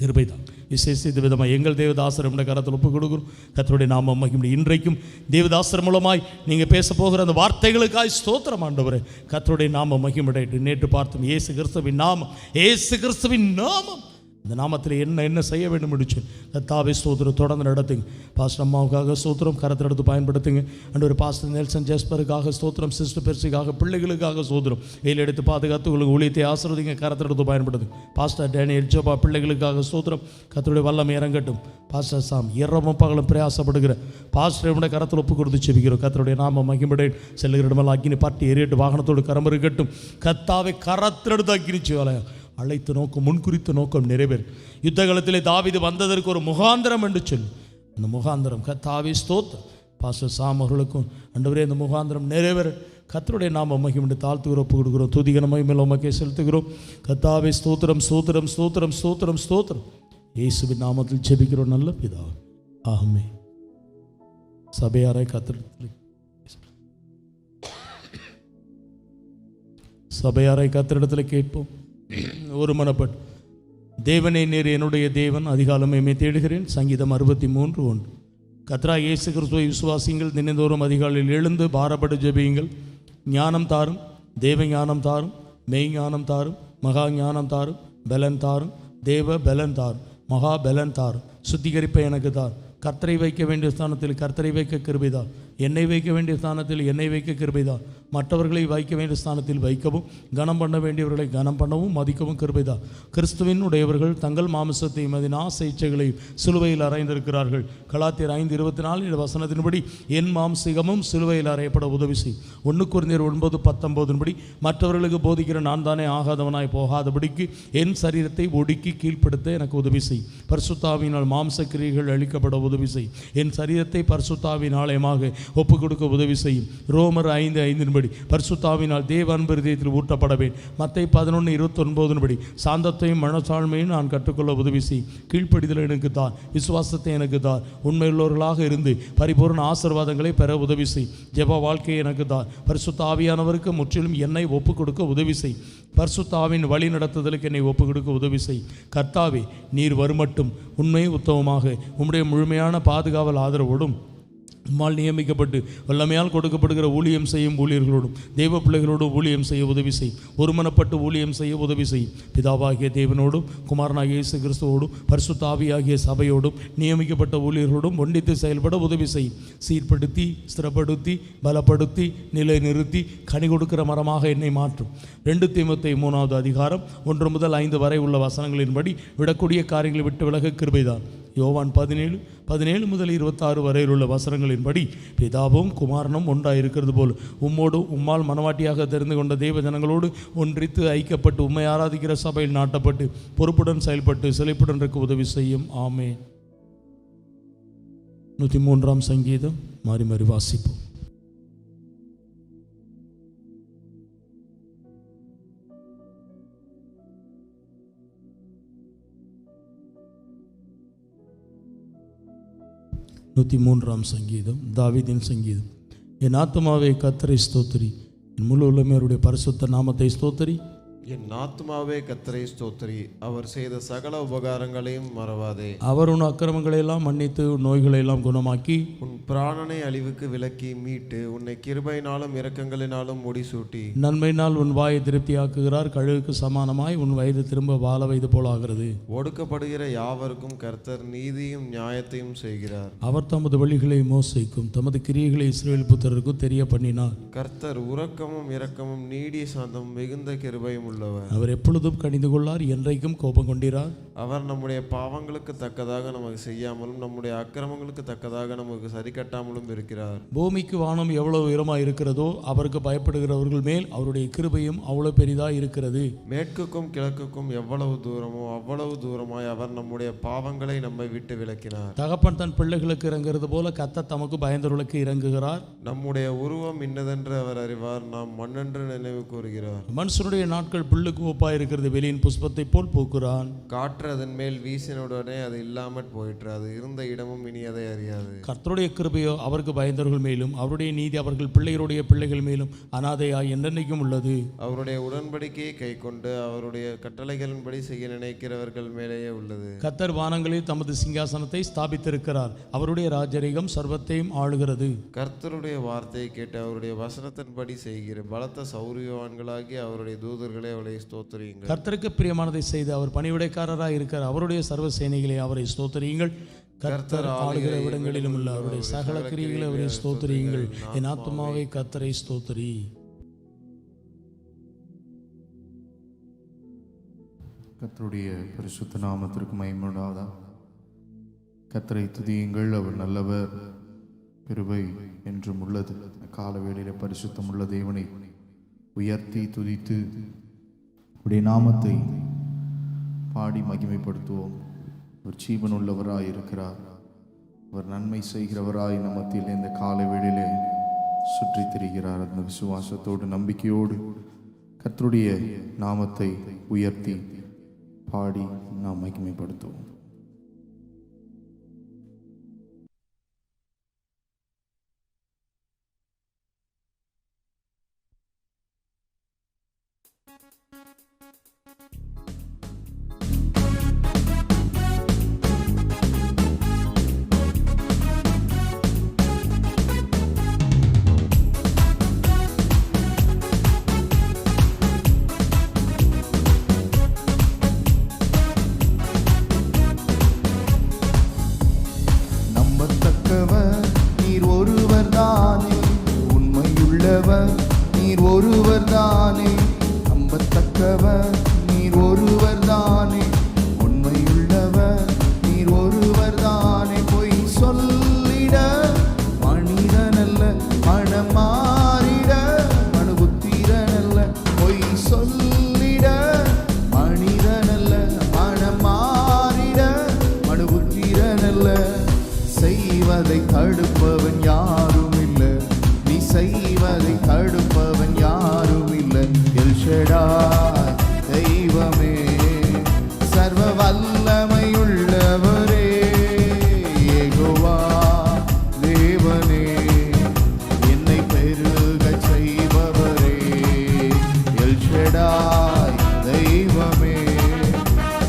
கிருபை தான். விசேஷித்த விதமாக எங்கள் தேவதாசரம் கரத்தில் ஒப்புக் கொடுக்கிறோம். கர்த்தருடைய நாமம் மகிமை. இன்றைக்கும் தேவதாசரம் மூலமாய் நீங்கள் பேச போகிற அந்த வார்த்தைகளுக்காய் ஸ்தோத்திரம் ஆண்டவரே. கர்த்தருடைய நாமம் மகிமையடையட்டும். நேற்று பார்த்தோம் இயேசு கிறிஸ்துவின் நாமம், இயேசு கிறிஸ்துவின் நாமம். இந்த நாமத்தில் என்ன செய்ய வேண்டும் என்று சொல்லி கர்த்தாவே ஸ்தோத்திரம். தொடர்ந்து நடத்துங்க. பாஸ்டர் அம்மாவுக்காக ஸ்தோத்திரம், கரத்தில் எடுத்து பயன்படுத்துங்க. அண்ட் ஒரு பாஸ்டர் நெல்சன் ஜேஸ்பருக்காக ஸ்தோத்திரம், சிஸ்டர் பெர்சிக்காக, பிள்ளைகளுக்காக ஸ்தோத்திரம். வெயில் எடுத்து பாதுகாத்து உங்களுக்கு ஊழியத்தை ஆசீர்வதிங்க, கரத்தில் எடுத்து பயன்படுத்துங்க. பாஸ்டர் டேனியல் ஜோபா பிள்ளைகளுக்காக ஸ்தோத்திரம், கர்த்தருடைய வல்லமை இறங்கட்டும். பாஸ்டர் சாம் இரவும் பகலும் பிரயாசப்படுகிற பாஸ்டர் கரத்தில் ஒப்பு கொடுத்து செபிக்கிறோம். கர்த்தருடைய நாம மகிமையை செல்லுகிற இடமெல்லாம் அக்கினி பட்டி எரியட்டு, வாகனத்தோடு கரம் இருக்கட்டும். கர்த்தாவை கரத்தில் எடுத்து அக்கினிச்சு வேலையா அழைத்த நோக்கம், முன்குறித்த நோக்கம் நிறைவேறும். யுத்த காலத்திலே தாவீது வந்ததற்கு ஒரு முகாந்திரம் என்று சொல்லி அந்த முகாந்திரம் கர்த்தாவே ஸ்தோத்திரம். பாஸ்டர் சாம் அவர்களுக்கும் ஆண்டவரே இந்த முகாந்திரம் நிறைவேற கர்த்தருடைய நாம மகிமை தாழ்த்துகிறோம், ஒப்பு கொடுக்கிறோம். துதிகன மகிமையில் உமக்கே செலுத்துகிறோம். கர்த்தாவே ஸ்தோத்திரம் ஸ்தோத்திரம் ஸ்தோத்திரம் ஸ்தோத்திரம் ஸ்தோத்திரம். இயேசுவின் நாமத்தில் ஜெபிக்கிறோம் நல்ல பிதாவே, ஆமென். சபையாரை கர்த்தரிடத்தில் கேட்போம். ஒரு மனப்பட்டு தேவனே நீர் என்னுடைய தேவன், அதிகாலமே தேடுகிறேன். சங்கீதம் 63:1. கர்த்தராகிய இயேசு கிறிஸ்துவை விசுவாசியுங்கள், தினந்தோறும் அதிகாலையில் எழுந்து பாரப்பட்டு ஜெபியுங்கள். ஞானம் தாரும், தேவ ஞானம் தாரும், மெய் ஞானம் தாரும், மகா ஞானம் தாரும், பலன் தாரும், தேவ பலன் தாரும், மகா பலன் தாரும். சுத்திகரிப்பை எனக்கு தார். கர்த்தரை வைக்க வேண்டிய ஸ்தானத்தில் கர்த்தரை வைக்க கிருபைதார். என்னை வைக்க வேண்டிய ஸ்தானத்தில் என்னை வைக்க கிருபைதார். மற்றவர்களை வைக்க வேண்டிய ஸ்தானத்தில் வைக்கவும், கனம் பண்ண வேண்டியவர்களை கனம் பண்ணவும் மதிக்கவும் கிருபைதார். கிறிஸ்துவின் உடையவர்கள் தங்கள் மாமிசத்தையும் அதன் ஆசை இச்சைகளையும் சிலுவையில் அறைந்திருக்கிறார்கள். கலாத்தியர் 5:24 வசனத்தின்படி என் மாம்சிகமும் சிலுவையில் அறையப்பட உதவி செய். 1 கொரிந்தியர் 9:19 மற்றவர்களுக்கு போதிக்கிற நான் தானே ஆகாதவனாய் போகாதபடிக்கு என் சரீரத்தை ஒடுக்கி கீழ்ப்படுத்த எனக்கு உதவி செய். பரிசுத்தாவினால் மாம்ச கிரியைகள் அளிக்கப்பட உதவி செய். என் சரீரத்தை பரிசுத்தாவின் ஆலயமாக ஒப்புக் கொடுக்க உதவி செய்யும். ரோமர் 5:5 பரிசுத்தாவினால் தேவ அன்பு இதயத்தில் ஊட்டப்படவேன். மத்தேயு 11:29 சாந்தத்தையும் மனத்தாழ்மையும் நான் கற்றுக்கொள்ள உதவி செய். கீழ்ப்படிதல் எனக்கு தான், விசுவாசத்தை எனக்கு தான், உண்மையுள்ளவர்களாக இருந்து பரிபூர்ண ஆசீர்வாதங்களை பெற உதவி செய். ஜெப வாழ்க்கையை எனக்கு தான். பரிசுத்த ஆவியானவருக்கு முற்றிலும் என்னை ஒப்புக் கொடுக்க உதவி செய். பரிசுத்தாவின் வழி நடத்துதலுக்கு என்னை ஒப்புக் கொடுக்க உதவி செய். கர்த்தாவே நீர் வருமட்டும் உண்மை உத்தமமாக உம்முடைய முழுமையான பாதுகாவல் ஆதரவோடும் உம்மால் நியமிக்கப்பட்டு வல்லமையால் கொடுக்கப்படுகிற ஊழியம் செய்யும் ஊழியர்களோடும் தெய்வ பிள்ளைகளோடும் ஊழியம் செய்ய உதவி செய். ஒருமனப்பட்டு ஊழியம் செய்ய உதவி செய். பிதாவாகிய தேவனோடும் குமாரனாகிய இயேசு கிறிஸ்துவோடும் பரிசுத்த ஆவியாகிய சபையோடும் நியமிக்கப்பட்ட ஊழியர்களோடும் ஒன்றித்து செயல்பட உதவி செய். சீர்படுத்தி, ஸ்திரப்படுத்தி, பலப்படுத்தி, நிலைநிறுத்தி கனி கொடுக்கிற மரமாக என்னை மாற்றும். 2 தீமோத்தேயு 3:1 முதல் 5 வரை உள்ள வசனங்களின்படி விடக்கூடிய காரியங்களை விட்டு விலக கிருபைதான். யோவான் 17 முதல் 26 வரையில் உள்ள வசனங்களின்படி பிதாவும் குமாரனும் ஒன்றாயிருக்கிறது போல் உம்மோடு உம்மால் மனவாட்டியாக தெரிந்து கொண்ட தேவ ஜனங்களோடு ஒன்றித்து ஐக்கப்பட்டு உம்மை ஆராதிக்கிற சபையில் நாட்டப்பட்டு பொறுப்புடன் செயல்பட்டு செழிப்புடன் இருக்க உதவி செய்யும். ஆமென். 103ஆம் சங்கீதம் மாறி மாறி வாசிப்போம். சங்கீதம் தாவீதின் சங்கீதம். என் ஆத்துமாவே கர்த்தரை ஸ்தோத்திரி, என் முழு உள்ளமே அவருடைய பரிசுத்த நாமத்தை ஸ்தோத்திரி. என் ஆத்துமாவே கர்த்தரை ஸ்தோத்திரி, அவர் செய்த சகல உபகாரங்களையும் மறவாதே. அவர் உன் அக்கிரமங்களை எல்லாம் மன்னித்து நோய்களை எல்லாம் குணமாக்கி உன் பிராணனை அழிவுக்கு விலக்கி மீட்டு உன்னை கிருபையினாலும் இரக்கங்களினாலும் முடிசூட்டி நன்மையினால் உன் வாயை திருப்தியாக்குகிறார். கழுகுக்கு சமானமாய் உன் வயது திரும்ப வாழ வயது போல ஆகிறது. ஒடுக்கப்படுகிற யாவருக்கும் கர்த்தர் நீதியும் நியாயத்தையும் செய்கிறார். அவர் தமது வழிகளை மோசைக்கும் தமது கிரியைகளை இஸ்ரவேல் புத்திரருக்கும் தெரிய பண்ணினார். கர்த்தர் உரக்கமும் இரக்கமும் நீடிய சாந்தமும் மிகுந்த கிருபையும் உள்ளவர். அவர் எப்பொழுதும் கடிந்து கொள்ளார், என்றைக்கும் கோபம் கொண்டிரார். அவர் நம்முடைய பாவங்களுக்கு தக்கதாக நமக்கு செய்யாமலும் நம்முடைய அக்கிரமங்களுக்கு தக்கதாக நமக்கு சரி கட்டாமலும் இருக்கிறார். பூமிக்கு வானம் எவ்வளவு உயரமாக இருக்கிறதோ அவருக்கு பயப்படுகிறவர்கள் மேல் அவருடைய கிருபையும் அவ்வளவு பெரிதாக இருக்கிறது. மேற்குக்கும் கிழக்குக்கும் எவ்வளவு தூரமோ அவ்வளவு தூரமாய் அவர் நம்முடைய பாவங்களை நம்மை விட்டு விலக்கினார். தகப்பன் தன் பிள்ளைகளுக்கு இறங்குறது போல கர்த்தர் தமக்கு பயந்தவர்களுக்கு இறங்குகிறார். நம்முடைய உருவம் இன்னதென்று அவர் அறிவார், நாம் மண்ணென்று நினைவு கூறுகிறார். மனுஷனுடைய நாட்கள் புல்லுக்கு ஒப்பாய் இருக்கிறது, வெளியின் புஷ்பத்தை போல் பூக்குறான். காற்று அதன் மேல் வீசினுடனே அது இல்லாமற் போயிற்று, அது இருந்த இடமும் இனி அதை அறியாது. கர்த்தருடைய கிருபையோ அவருக்கு பயந்தவர்கள் மேலும் அவருடைய நீதி அவர்கள் பிள்ளைகளுடைய பிள்ளைகள் மேலும் அனாதையாய் என்றென்றைக்கும் உள்ளது. அவருடைய உடன்படிக்கையை கை கொண்டு அவருடைய கட்டளைகளின்படி செய்ய நினைக்கிறவர்கள் மேலேயே உள்ளது. கர்த்தர் வானங்களில் தமது சிங்காசனத்தை ஸ்தாபித்திருக்கிறார், அவருடைய ராஜரீகம் சர்வத்தையும் ஆளுகிறது. கர்த்தருடைய வார்த்தையை கேட்டு அவருடைய வசனத்தின்படி செய்கிற பலத்த சௌரியவான்களாகி அவருடைய தூதர்களே அவளை ஸ்தோத்திரியுங்கள். கர்த்தருக்கு பிரியமானதை செய்து அவர் பணிவிடைக்காரராய் இருக்கிற அவருடைய சர்வ சேனைகளை அவரை ஸ்தோத்திரியுங்கள். கர்த்தர் ஆளுகிற இடங்களிலும் உள்ள அவருடைய சகல கிரியைகளை அவரை ஸ்தோத்திரியுங்கள். என் ஆத்மாவை கர்த்தரை ஸ்தோத்திரி. கர்த்தருடைய பரிசுத்த நாமத்திற்கு மகிமை உண்டாவதாக. கர்த்தரை துதியுங்கள், அவர் நல்லவர், கிருபை என்றும் உள்ளது. கால வேளையிலே பரிசுத்தம் உள்ள தேவனை உயர்த்தி துதித்து உடைய நாமத்தை பாடி மகிமைப்படுத்துவோம். அவர் ஜீவன் உள்ளவராய் இருக்கிறார், அவர் நன்மை செய்கிறவராய் நம்மத்தில் இந்த கால வேளையிலே சுற்றி திரிகிறார். அந்த விசுவாசத்தோடு நம்பிக்கையோடு கர்த்தருடைய நாமத்தை உயர்த்தி பாடி நாம் மகிமைப்படுத்துவோம். நீர் ஒருவர் தானே, உண்மையுள்ளவர் நீர் ஒருவர் தானே. நம்பத்தக்கவர் நீர் ஒருவர் தானே, உண்மையுள்ளவர் நீர் ஒருவர் தானே. பொய் சொல்லிட மனிதனல்ல, மனம் மாறிட மனுபுத்திரனல்ல. பொய் சொல்லிட மனிதனல்ல, மனம் மாறிட மனுபுத்திரனல்ல. செய்வதை தடுப்பவன் யாரும் இல்லை, நீ செய்வதை தடுப்பவன் யாரும் இல்லை. எல் ஷடாய் தெய்வமே, சர்வ வல்லமையுள்ளவரே, யெகோவா தேவனே, என்னை பெருகச் செய்பவரே. எல் ஷடாய் தெய்வமே,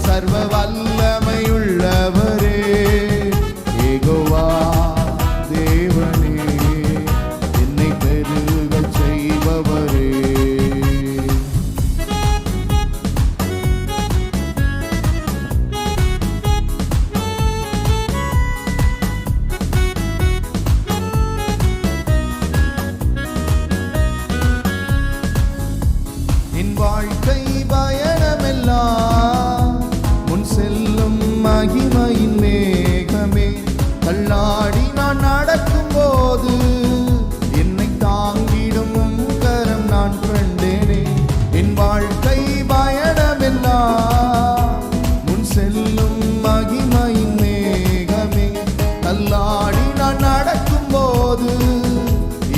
சர்வ வல்லமையுள்ளவரே, யெகோவா தேவனே, என்னை பெருகச் செய்பவரே. என் வாழ்க்கை பயணமெல்லாம் முன் செல்லும் மகிமையின் மேகமே. தள்ளாடி நான் நடக்கும் போது என்னை தாங்கிடும் கரம் நான் கண்டேனே. என் வாழ்க்கை பயணமெல்லாம் முன் செல்லும் மகிமையின் மேகமே. தள்ளாடி நான் நடக்கும் போது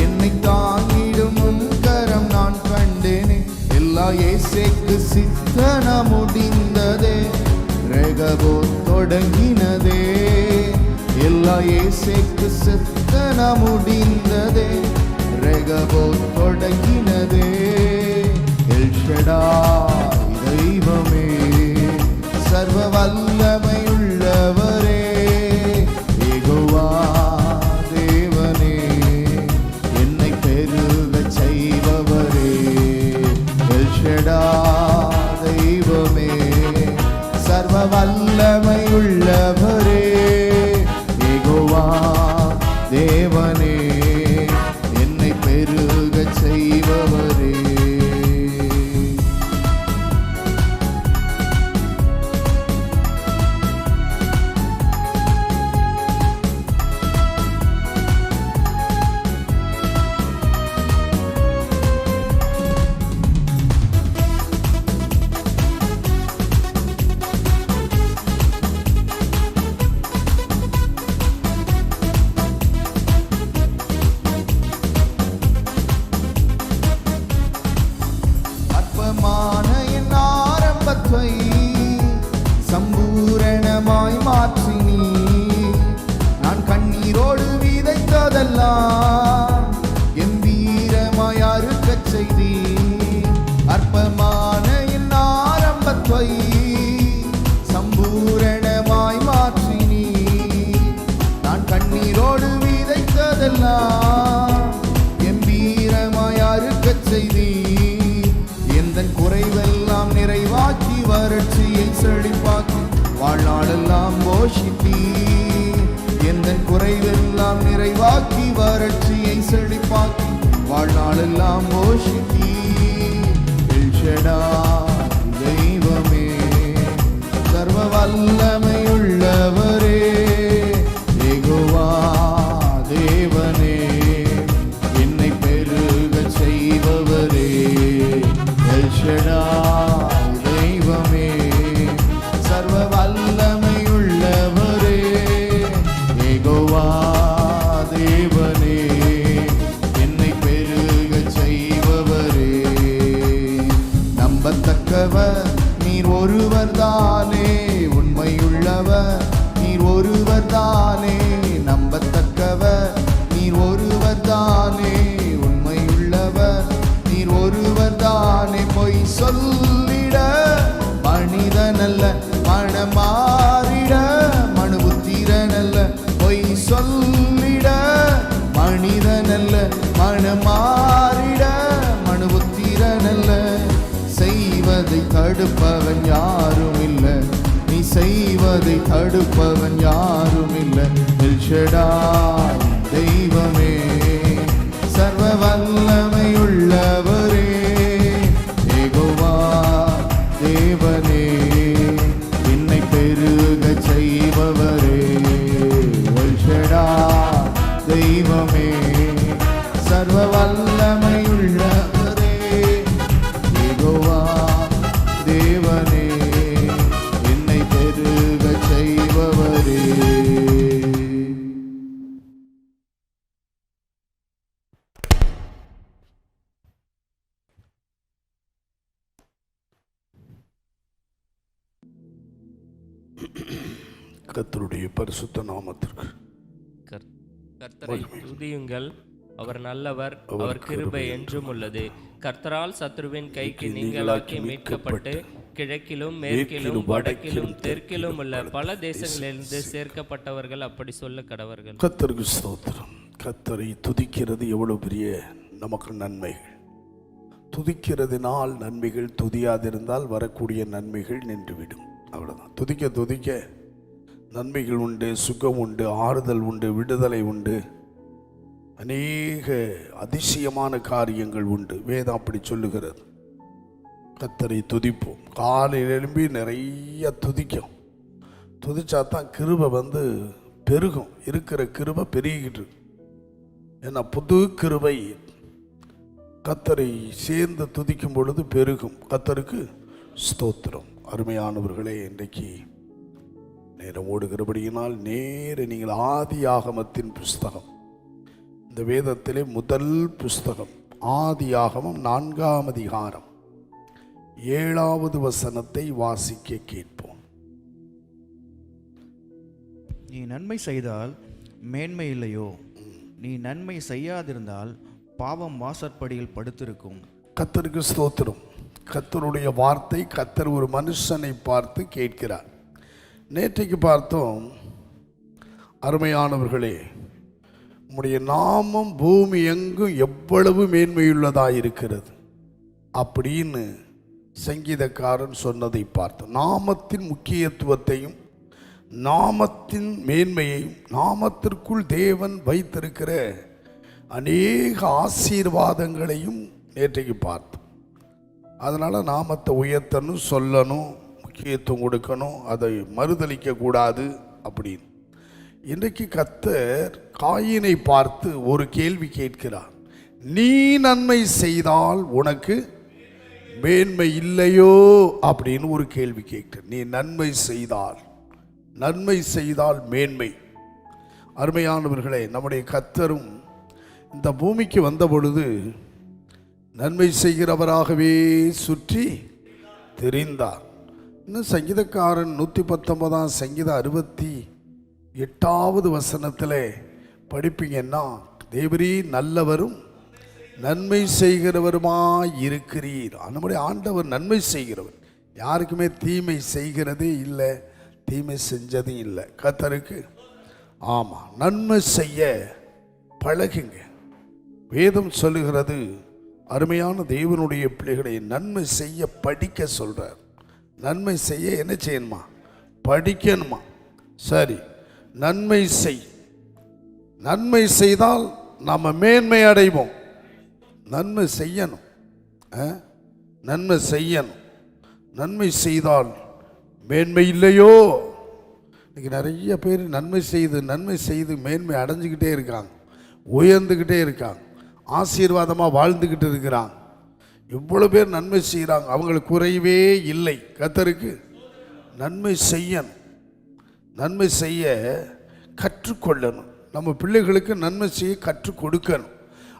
என்னை தாங்கிடும் கரம் நான் கண்டேனே. எல்லா இயேசுவுக்கு சித்தன முடிந்ததே, ரெகபோ தொடங்கினதே. எல்லா இயேசுவுக்கு சித்தன முடிந்ததே, ரெகபோ தொடங்கினதே. எல் ஷடாய் தெய்வமே, சர்வ வல்லமையுள்ளவரே, யெகோவா தேவனே, என்னை பெருகச் செய்பவரே. எல் ஷடாய் தெய்வமே, சர்வ வல்லமையுள்ளவரே, யெகோவா தேவனே, என்னை பெருகச் செய்பவரே. செய்தி அற்பமான என் ஆரம்பத்தை சம்பூரணமாய் மாற்றினீ. நான் கண்ணீரோடு விதைத்ததெல்லாம் கம்பீரமாய் அறுக்கச் செய்தி. எந்தன் குறைவெல்லாம் நிறைவாக்கி வறட்சியை செழிப்பாக்கி வாழ்நாளெல்லாம் போஷித்தீ. எந்தன் குறைவெல்லாம் நிறைவாக்கி வறட்சியை செழிப்பாக்கி வாழ்நாளெல்லாம் போஷித்தீ. எல் ஷடாய் தெய்வமே, சர்வ வல்லமையுள்ளவரே, யெகோவா தேவனே, என்னை பெருகச் செய்பவரே. எல் ஷடாய் தெய்வமே, சர்வ வல்லமையுள்ளவரே, யெகோவா தேவனே, என்னை பெருகச் செய்பவரே. நம்பத்தக்கவர் நீர் ஒருவர் தானே, உண்மையுள்ளவர் நீர் ஒருவர் தானே. நம்பத்தக்கவர் நீர் ஒருவர் தானே, உண்மையுள்ளவர் நீர் ஒருவர் தானே. பொய் சொல்லிட மனிதனல்ல, மனமாறிட மனுபுத்திரனல்ல. பொய் சொல்லிட மனிதனல்ல, மனமாறிட மனுபுத்திரனல்ல. செய்வதை தடுப்பவன் யாரும் இல்லை, நீ செய்வதை தடுப்பவன் யாரும் இல்லை. எல் ஷடாய் தெய்வமே, சர்வ வல்லமையுள்ளவரே, யெகோவா தேவனே, என்னை பெருகச் செய்பவரே. எல் ஷடாய் தெய்வமே, சர்வ வல்லமையுள்ளவரே, யெகோவா தேவனே, என்னை பெருகச் செய்பவரே. கர்த்தருடைய பரிசுத்த நாமத்திற்கு கர்த்தரை துதியுங்கள், அவர் நல்லவர், அவர் கிருபை என்றும் உள்ளது. கர்த்தரால் சத்ருவின் கைக்கு நீங்களாக்கி மீட்கப்பட்டு கிழக்கிலும் மேற்கிலும் வடக்கிலும் தெற்கிலும் உள்ள பல தேசங்களிலிருந்து சேர்க்கப்பட்டவர்கள் அப்படி சொல்ல கடவர்கள். கர்த்தருக்கு ஸ்தோத்திரம். கர்த்தரை துதிக்கிறது எவ்வளவு பெரிய நமக்கு நன்மைகள். துதிக்கிறதுனால் நன்மைகள், துதியாதிருந்தால் வரக்கூடிய நன்மைகள் நின்றுவிடும். அவ்வளோதான். துதிக்க துதிக்க நன்மைகள் உண்டு, சுகம் உண்டு, ஆறுதல் உண்டு, விடுதலை உண்டு, அநேக அதிசயமான காரியங்கள் உண்டு. வேதம் அப்படி சொல்லுகிறது. கர்த்தரை துதிப்போம். காலையில் எழும்பி நிறைய துதிக்கும். துதிச்சா தான் கிருபை பெருகும். இருக்கிற கிருபை பெருகிட்டு. ஏன்னா புது கிருபை கர்த்தரை சேர்ந்து துதிக்கும் பொழுது பெருகும். கர்த்தருக்கு ஸ்தோத்திரம். அருமையானவர்களே, இன்றைக்கு நேரம் ஓடுகிறபடியினால் நீங்கள் ஆதியாகமத்தின் புஸ்தகம், இந்த வேதத்திலே முதல் புஸ்தகம் ஆதியாகமம் 4ஆம் அதிகாரம் 7வது வசனத்தை வாசிக்க கேட்போம். நீ நன்மை செய்தால் மேன்மை இல்லையோ? நீ நன்மை செய்யாதிருந்தால் பாவம் வாசற்படியில் படுத்திருக்கும். கர்த்தருக்கு ஸ்தோத்திரம். கர்த்தருடைய வார்த்தை. கர்த்தர் ஒரு மனுஷனை பார்த்து கேட்கிறார். நேற்றைக்கு பார்த்தோம், அருமையானவர்களே, உம்முடைய நாமம் பூமி எங்கும் எவ்வளவு மேன்மையுள்ளதாக இருக்கிறது அப்படின்னு சங்கீதக்காரன் சொன்னதை பார்த்தோம். நாமத்தின் முக்கியத்துவத்தையும் நாமத்தின் மேன்மையையும் நாமத்திற்குள் தேவன் வைத்திருக்கிற அநேக ஆசீர்வாதங்களையும் நேற்றைக்கு பார்த்தோம். அதனால் நாமத்தை உயர்த்தணும், சொல்லணும், முக்கியத்துவம் கொடுக்கணும், அதை மறுதளிக்க கூடாது அப்படின்னு. இன்றைக்கு கர்த்தர் காயினை பார்த்து ஒரு கேள்வி கேட்கிறார். நீ நன்மை செய்தால் உனக்கு மேன்மை இல்லையோ அப்படின்னு ஒரு கேள்வி கேட்கிறார். நீ நன்மை செய்தால் மேன்மை. அருமையானவர்களே, நம்முடைய கர்த்தரும் இந்த பூமிக்கு வந்த பொழுது நன்மை செய்கிறவராகவே சுற்றி தெரிந்தார். இன்னும் சங்கீதக்காரன் 119ஆம் சங்கீதம் 68வது வசனத்தில் படிப்பீங்கன்னா, தேவரீ நல்லவரும் நன்மை செய்கிறவருமாய் இருக்கிறீர். நம்முடைய ஆண்டவர் நன்மை செய்கிறவர், யாருக்குமே தீமை செய்கிறதே இல்லை, தீமை செஞ்சதும் இல்லை. கர்த்தருக்கு ஆமாம், நன்மை செய்ய பழகுங்க. வேதம் சொல்லுகிறது, அருமையான தேவனுடைய பிள்ளைகளை நன்மை செய்ய படிக்க சொல்றார். நன்மை செய்ய என்ன செய்யணுமா? படிக்கணுமா? சரி, நன்மை செய். நன்மை செய்தால் நாம் மேன்மை அடைவோம். நன்மை செய்யணும், நன்மை செய்யணும். நன்மை செய்தால் மேன்மை இல்லையோ? இன்னைக்கு நிறைய பேர் நன்மை செய்து மேன்மை அடைஞ்சிக்கிட்டே இருக்காங்க, உயர்ந்துக்கிட்டே இருக்காங்க, ஆசீர்வாதமாக வாழ்ந்துக்கிட்டு இருக்கிறாங்க. இவ்வளோ பேர் நன்மை செய்கிறாங்க, அவங்களுக்கு குறைவே இல்லை. கர்த்தருக்கு நன்மை செய்யணும், நன்மை செய்ய கற்றுக்கொள்ளணும். நம்ம பிள்ளைகளுக்கு நன்மை செய்ய கற்றுக் கொடுக்கணும்,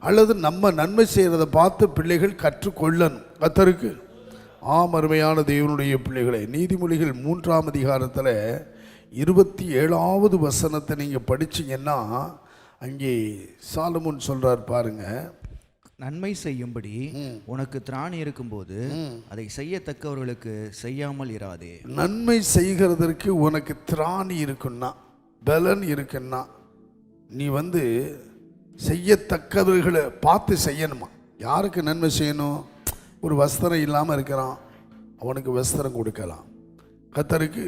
அல்லது நம்ம நன்மை செய்கிறத பார்த்து பிள்ளைகள் கற்றுக்கொள்ளணும். கர்த்தருக்கு அருமையான தேவனுடைய பிள்ளைகளை, நீதிமொழிகள் 3ஆம் அதிகாரத்தில் 27வது வசனத்தை நீங்கள் படிச்சீங்கன்னா அங்கே சாலமோன் சொல்றார் பாருங்க, நன்மை செய்யும்படி உனக்கு திராணி இருக்கும்போது அதை செய்யத்தக்கவர்களுக்கு செய்யாமல் இராதே. நன்மை செய்கிறதற்கு உனக்கு திராணி இருக்குன்னா, பலன் இருக்குன்னா, நீ செய்யத்தக்கவர்களை பார்த்து செய்யணுமா? யாருக்கு நன்மை செய்யணும்? ஒரு வஸ்திரம் இல்லாமல் இருக்கிறான், அவனுக்கு வஸ்திரம் கொடுக்கலாம். கர்த்தருக்கு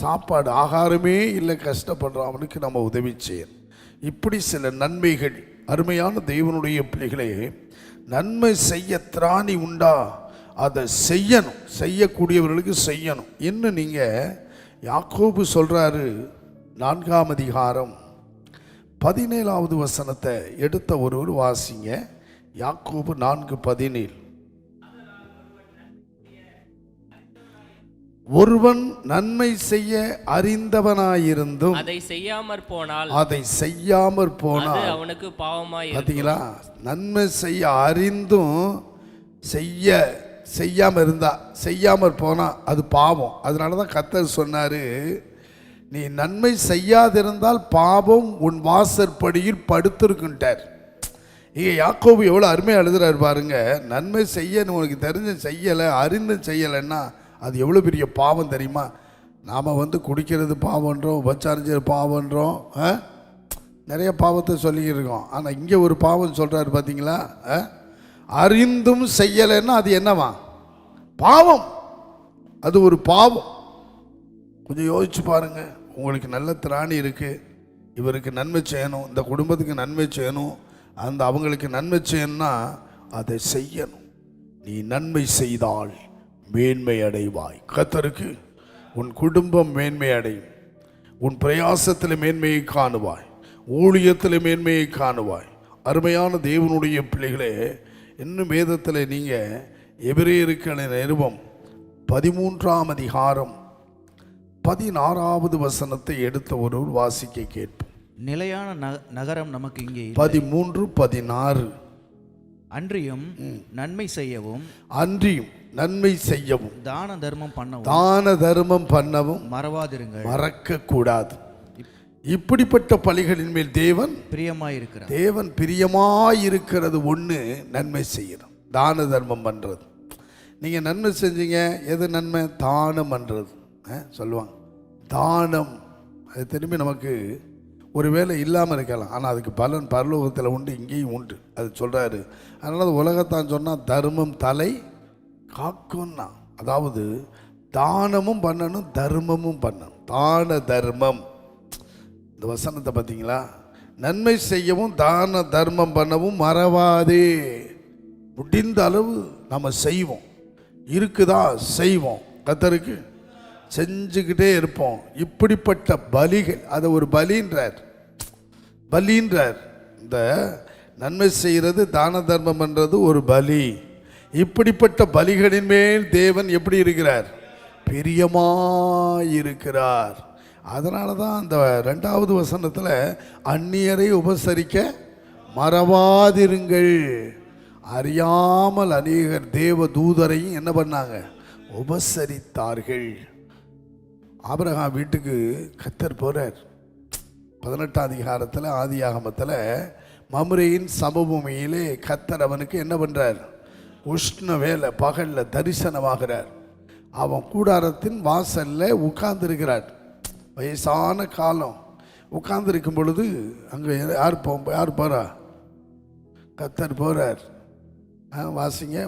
சாப்பாடு ஆகாரமே இல்லை, கஷ்டப்படுறான், அவனுக்கு நம்ம உதவி செய்யணும். இப்படி சில நன்மைகள். அருமையான தேவனுடைய பிள்ளைகளே, நன்மை செய்ய திராணி உண்டா? அதை செய்யணும், செய்யக்கூடியவர்களுக்கு செய்யணும். இன்னும் நீங்கள் யாக்கோபு சொல்கிறாரு 4ஆம் அதிகாரம் 17வது வசனத்தை எடுத்த ஒருவர் வாசிங்க. யாக்கோபு 4:17. ஒருவன் நன்மை செய்ய அறிந்தவனாயிருந்தும் அதை செய்யாமற் போனால் அவனுக்கு பாவமாய். பார்த்தீங்களா? நன்மை செய்ய அறிந்தும் செய்யாமற் போனா அது பாவம். அதனால தான் கர்த்தர் சொன்னாரு, நீ நன்மை செய்யாதிருந்தால் பாவம் உன் வாசற்படியில் படுத்திருக்கின்றார். இங்கே யாக்கோபு எவ்வளோ அருமையாக எழுதுறாரு பாருங்க. நன்மை செய்ய உனக்கு தெரிஞ்ச செய்யலை, அறிந்து செய்யலைன்னா அது எவ்வளோ பெரிய பாவம் தெரியுமா? நாம் குடிக்கிறது பாவன்றோம், உபச்சாரம் பாவன்றோம், நிறைய பாவத்தை சொல்லிக்கிட்டு இருக்கோம். ஆனால் இங்கே ஒரு பாவம் சொல்கிறாரு பார்த்தீங்களா? அறிந்தும் செய்யலைன்னா அது என்னவா? பாவம். அது ஒரு பாவம். கொஞ்சம் யோசிச்சு பாருங்க. உங்களுக்கு நல்ல திராணி இருக்குது, இவருக்கு நன்மை செய்யணும், இந்த குடும்பத்துக்கு நன்மை செய்யணும், அவங்களுக்கு நன்மை செய்யணும்னா அதை செய்யணும். நீ நன்மை செய்தால் மேன்மை அடைவாய். கர்த்தருக்கு உன் குடும்பம் மேன்மை அடையும், உன் பிரயாசத்தில் மேன்மையை காணுவாய், ஊழியத்தில் மேன்மையை காணுவாய். அருமையான தேவனுடைய பிள்ளைகளே, இன்னும் வேதத்தில் நீங்கள் எபிரேயருக்கு நிருபம் 13ஆம் அதிகாரம் 16வது வசனத்தை எடுத்த ஒருவர் வாசிக்க கேட்போம். நிலையான நகரம் நமக்கு இங்கே 13:16. அன்றியும் நன்மை செய்யவும் தான தர்மம் பண்ணவும் மறவாதிருங்கள். மறக்க கூடாது. இப்படிப்பட்ட பலிகளின் மேல் தேவன் பிரியமாயிருக்கிறது ஒன்று நன்மை செய்யணும், தான தர்மம் பண்ணுறது. நீங்கள் நன்மை செஞ்சீங்க, எது நன்மை? தானம் பண்ணுறது சொல்லுவாங்க. தானம் அது திரும்பி நமக்கு ஒருவேளை இல்லாமல் இருக்கலாம், ஆனால் அதுக்கு பலன் பரலோகத்தில் உண்டு, இங்கேயும் உண்டு. அது சொல்கிறாரு. அதனால அது உலகத்தான் சொன்னால் தர்மம் தலை காக்கும்னா, அதாவது தானமும் பண்ணணும், தர்மமும் பண்ணணும். தான தர்மம், இந்த வசனத்தை பார்த்தீங்களா? நன்மை செய்யவும் தான தர்மம் பண்ணவும் மறவாதே. முடிந்த அளவு நம்ம செய்வோம், இருக்குதா செய்வோம், கர்த்தருக்கு செஞ்சுக்கிட்டே இருப்போம். இப்படிப்பட்ட பலிகள், அதை ஒரு பலின்றார். இந்த நன்மை செய்கிறது, தான தர்மம் பண்ணுறது ஒரு பலி. இப்படிப்பட்ட பலிகளின் மேல் தேவன் எப்படி இருக்கிறார்? பிரியமாயிருக்கிறார். அதனால தான் அந்த 2வது வசனத்தில் அந்நியரை உபசரிக்க மறவாதிருங்கள். அறியாமல் அநேகர் தேவ தூதரையும் என்ன பண்ணாங்க? உபசரித்தார்கள். ஆபிரகாம் வீட்டுக்கு கர்த்தர் போறார். 18ஆம் அதிகாரத்தில் ஆதியாகமத்தில் மம்ரேயின் சமபூமியிலே கர்த்தர் அவனுக்கு என்ன பண்ணுறார்? உஷ்ண வேலை பகலில் தரிசனமாகிறார். அவன் கூடாரத்தின் வாசலில் உட்கார்ந்துருக்கிறார். வயசான காலம் உட்கார்ந்துருக்கும் பொழுது அங்கே யார் போகிறா? கர்த்தர் போகிறார். வாசிங்க.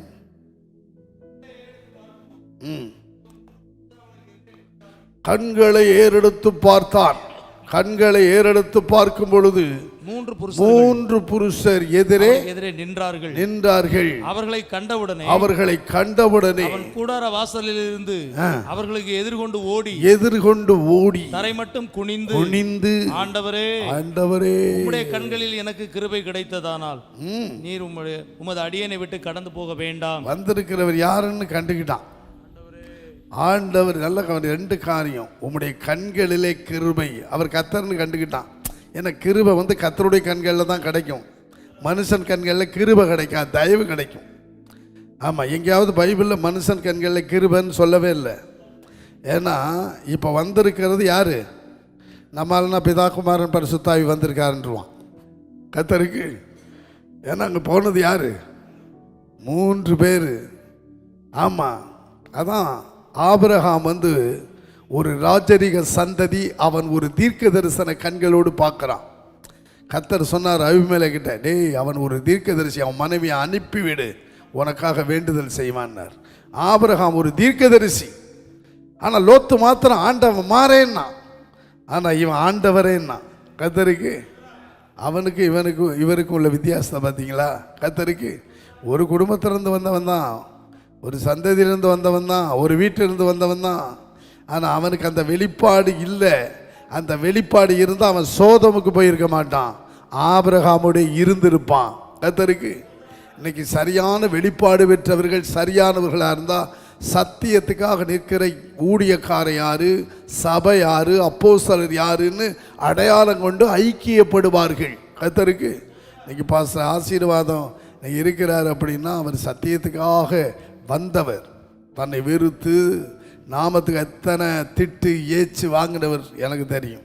கண்களை ஏறெடுத்து பார்த்தான். கண்களை ஏறெடுத்து பார்க்கும் பொழுது மூன்று புருஷர் எதிரே நின்றார்கள். அவர்களை கண்டவுடனே அவன் கூடார வாசலில் இருந்து அவர்களுக்கு எதிர்கொண்டு ஓடி தரை மட்டும் குனிந்து ஆண்டவரே உம்முடைய கண்களில் எனக்கு கிருபை கிடைத்ததானால் நீர் உமது அடியனை விட்டு கடந்து போக வேண்டாம். வந்திருக்கிறவர் யாருன்னு கண்டுக்கிட்டான் ஆண்டவர். நல்ல ரெண்டு காரியம். உம்முடைய கண்களிலே கிருபை. அவர் கர்த்தர்னு கண்டுக்கிட்டான். ஏன்னா கிருபை கர்த்தருடைய கண்களில் தான் கிடைக்கும். மனுஷன் கண்களில் கிருபை கிடைக்காது, தயவு கிடைக்கும். ஆமாம், எங்கேயாவது பைபிளில் மனுஷன் கண்களில் கிருபைன்னு சொல்லவே இல்லை. ஏன்னா இப்போ வந்திருக்கிறது யார்? நம்மளால்னா பிதாகுமாரன் பரிசுத்தாவி வந்திருக்காருன்றான் கர்த்தருக்கு. ஏன்னா அங்கே போனது யார்? 3 பேர். ஆமாம், அதான் ஆபிரகாம் ஒரு ராஜரிக சந்ததி. அவன் ஒரு தீர்க்க தரிசன கண்களோடு பார்க்குறான். கர்த்தர் சொன்னார் அபிமெலேக்கிட்ட, டேய் அவன் ஒரு தீர்க்கதரிசி, அவன் மனைவியை அனுப்பிவிடு, உனக்காக வேண்டுதல் செய்வான்னார். ஆபிரகாம் ஒரு தீர்க்கதரிசி. ஆனால் லோத்து மாத்திரம் ஆண்டவன் மாறேன்னா, ஆனால் இவன் ஆண்டவரேன்னா. கர்த்தருக்கு அவனுக்கு இவருக்கும் உள்ள வித்தியாசத்தை பார்த்தீங்களா? கர்த்தருக்கு ஒரு குடும்பத்திலிருந்து வந்தவன் தான், ஒரு சந்ததியிலிருந்து வந்தவன் தான், ஒரு வீட்டிலிருந்து வந்தவன் தான். ஆனால் அவனுக்கு அந்த வெளிப்பாடு இல்லை. அந்த வெளிப்பாடு இருந்தால் அவன் சோதமுக்கு போயிருக்க மாட்டான், ஆபிரகாமுடைய இருந்திருப்பான். கர்த்தருக்கு இன்னைக்கு சரியான வெளிப்பாடு பெற்றவர்கள் சரியானவர்களாக இருந்தால் சத்தியத்துக்காக நிற்கிற ஊழியக்காரர் யாரு, சபை யாரு, அப்போஸ்தலர் யாருன்னு அடையாளம் கொண்டு ஐக்கியப்படுவார்கள். கர்த்தருக்கு இன்னைக்கு பாஸ்டர் ஆசீர்வாதம் இருக்கிறார் அப்படின்னா அவர் சத்தியத்துக்காக வந்தவர். தன்னை வெறுத்து நாமத்துக்கு எத்தனை திட்டு ஏச்சு வாங்கினவர் எனக்கு தெரியும்.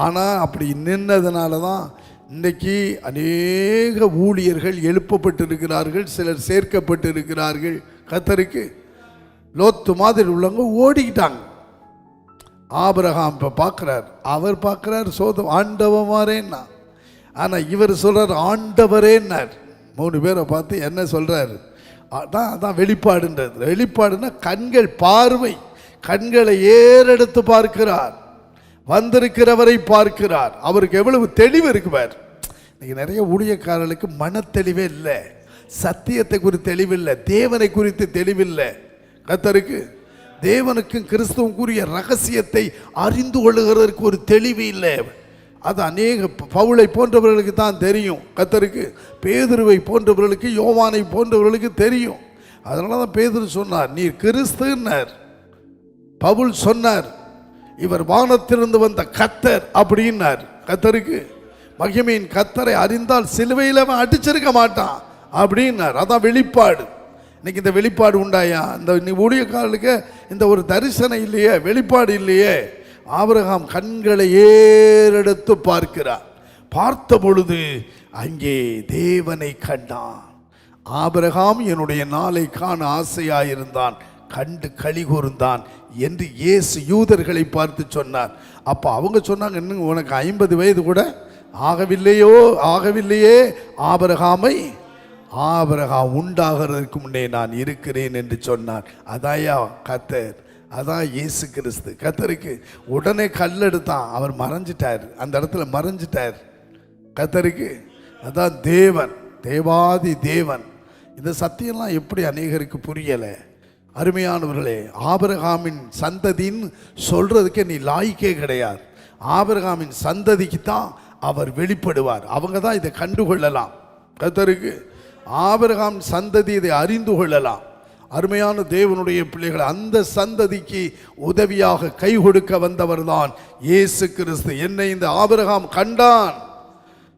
ஆனால் அப்படி நின்னதுனால தான் இன்றைக்கி அநேக ஊழியர்கள் எழுப்பப்பட்டு இருக்கிறார்கள், சிலர் சேர்க்கப்பட்டு இருக்கிறார்கள். கர்த்தருக்கு லோத்து மாதிரி உள்ளவங்க ஓடிக்கிட்டாங்க. ஆபிரகாம் இப்போ பார்க்குறார், அவர் பார்க்குறார் சோதம் ஆண்டவமாரேன்னா. ஆனால் இவர் சொல்கிறார் ஆண்டவரேன்னார். 3 பேரை பார்த்து என்ன சொல்கிறாரு? அதான் வெளிப்பாடுன்றது. வெளிப்பாடுன்னா கண்கள் பார்வை. கண்களை ஏறெடுத்து பார்க்கிறார், வந்திருக்கிறவரை பார்க்கிறார். அவருக்கு எவ்வளவு தெளிவு இருக்குவார். இன்னைக்கு நிறைய ஊழியக்காரர்களுக்கு மன தெளிவே இல்லை, சத்தியத்தை குறித்து தெளிவில்லை, தேவனை குறித்து தெளிவில்லை. கர்த்தருக்கு தேவனுக்கும் கிறிஸ்துவுக்குரிய ரகசியத்தை அறிந்து கொள்ளுகிறதற்கு ஒரு தெளிவு இல்லை. அது அநேக பவுலை போன்றவர்களுக்கு தான் தெரியும். கர்த்தருக்கு பேதுருவை போன்றவர்களுக்கு, யோவானை போன்றவர்களுக்கு தெரியும். அதனால தான் பேதுரு சொன்னார் நீர் கிறிஸ்துன்னார். பவுல் சொன்னார் இவர் வானத்திலிருந்து வந்த கர்த்தர் அப்படின்னார். கர்த்தருக்கு மகிமையின் கர்த்தரை அறிந்தால் சிலுவையில் அவன் அடிச்சிருக்க மாட்டான் அப்படின்னார். அதான் வெளிப்பாடு. இன்னைக்கு இந்த வெளிப்பாடு உண்டாயா? இந்த ஊழியக்காரர்களுக்கு இந்த ஒரு தரிசனம் இல்லையே, வெளிப்பாடு இல்லையே. ஆபிரகாம் கண்களை ஏறெடுத்து பார்க்கிறார். பார்த்த பொழுது அங்கே தேவனை கண்டான். ஆபிரகாம் என்னுடைய நாளை காண ஆசையாயிருந்தான், கண்டு களி கூர்ந்தான் என்று இயேசு யூதர்களை பார்த்து சொன்னார். அப்போ அவங்க சொன்னாங்க, இன்னும் உனக்கு 50 வயது கூட ஆகவில்லையே ஆபிரகாமை, ஆபிரகாம் உண்டாகிறதுக்கு முன்னே நான் இருக்கிறேன் என்று சொன்னார். அதாயா கர்த்தர், அதான் இயேசு கிறிஸ்து. கர்த்தருக்கு உடனே கல்லெடுத்தான், அவர் மறைஞ்சிட்டார், அந்த இடத்துல மறைஞ்சிட்டார். கர்த்தருக்கு அதான் தேவன், தேவாதி தேவன். இந்த சத்தியம்லாம் எப்படி அநேகருக்கு புரியலை? அருமையானவர்களே, ஆபிரகாமின் சந்ததின்னு சொல்றதுக்கு நீ லாய்க்கே கிடையாது. ஆபிரகாமின் சந்ததிக்கு தான் அவர் வெளிப்படுவார். அவங்க தான் இதை கண்டுகொள்ளலாம். கர்த்தருக்கு ஆபிரகாம் சந்ததி இதை அறிந்து கொள்ளலாம். அருமையான தேவனுடைய பிள்ளைகள், அந்த சந்ததிக்கு உதவியாக கை கொடுக்க வந்தவர் தான் இயேசு கிறிஸ்து. என்னை இந்த ஆபிரகாம் கண்டான்,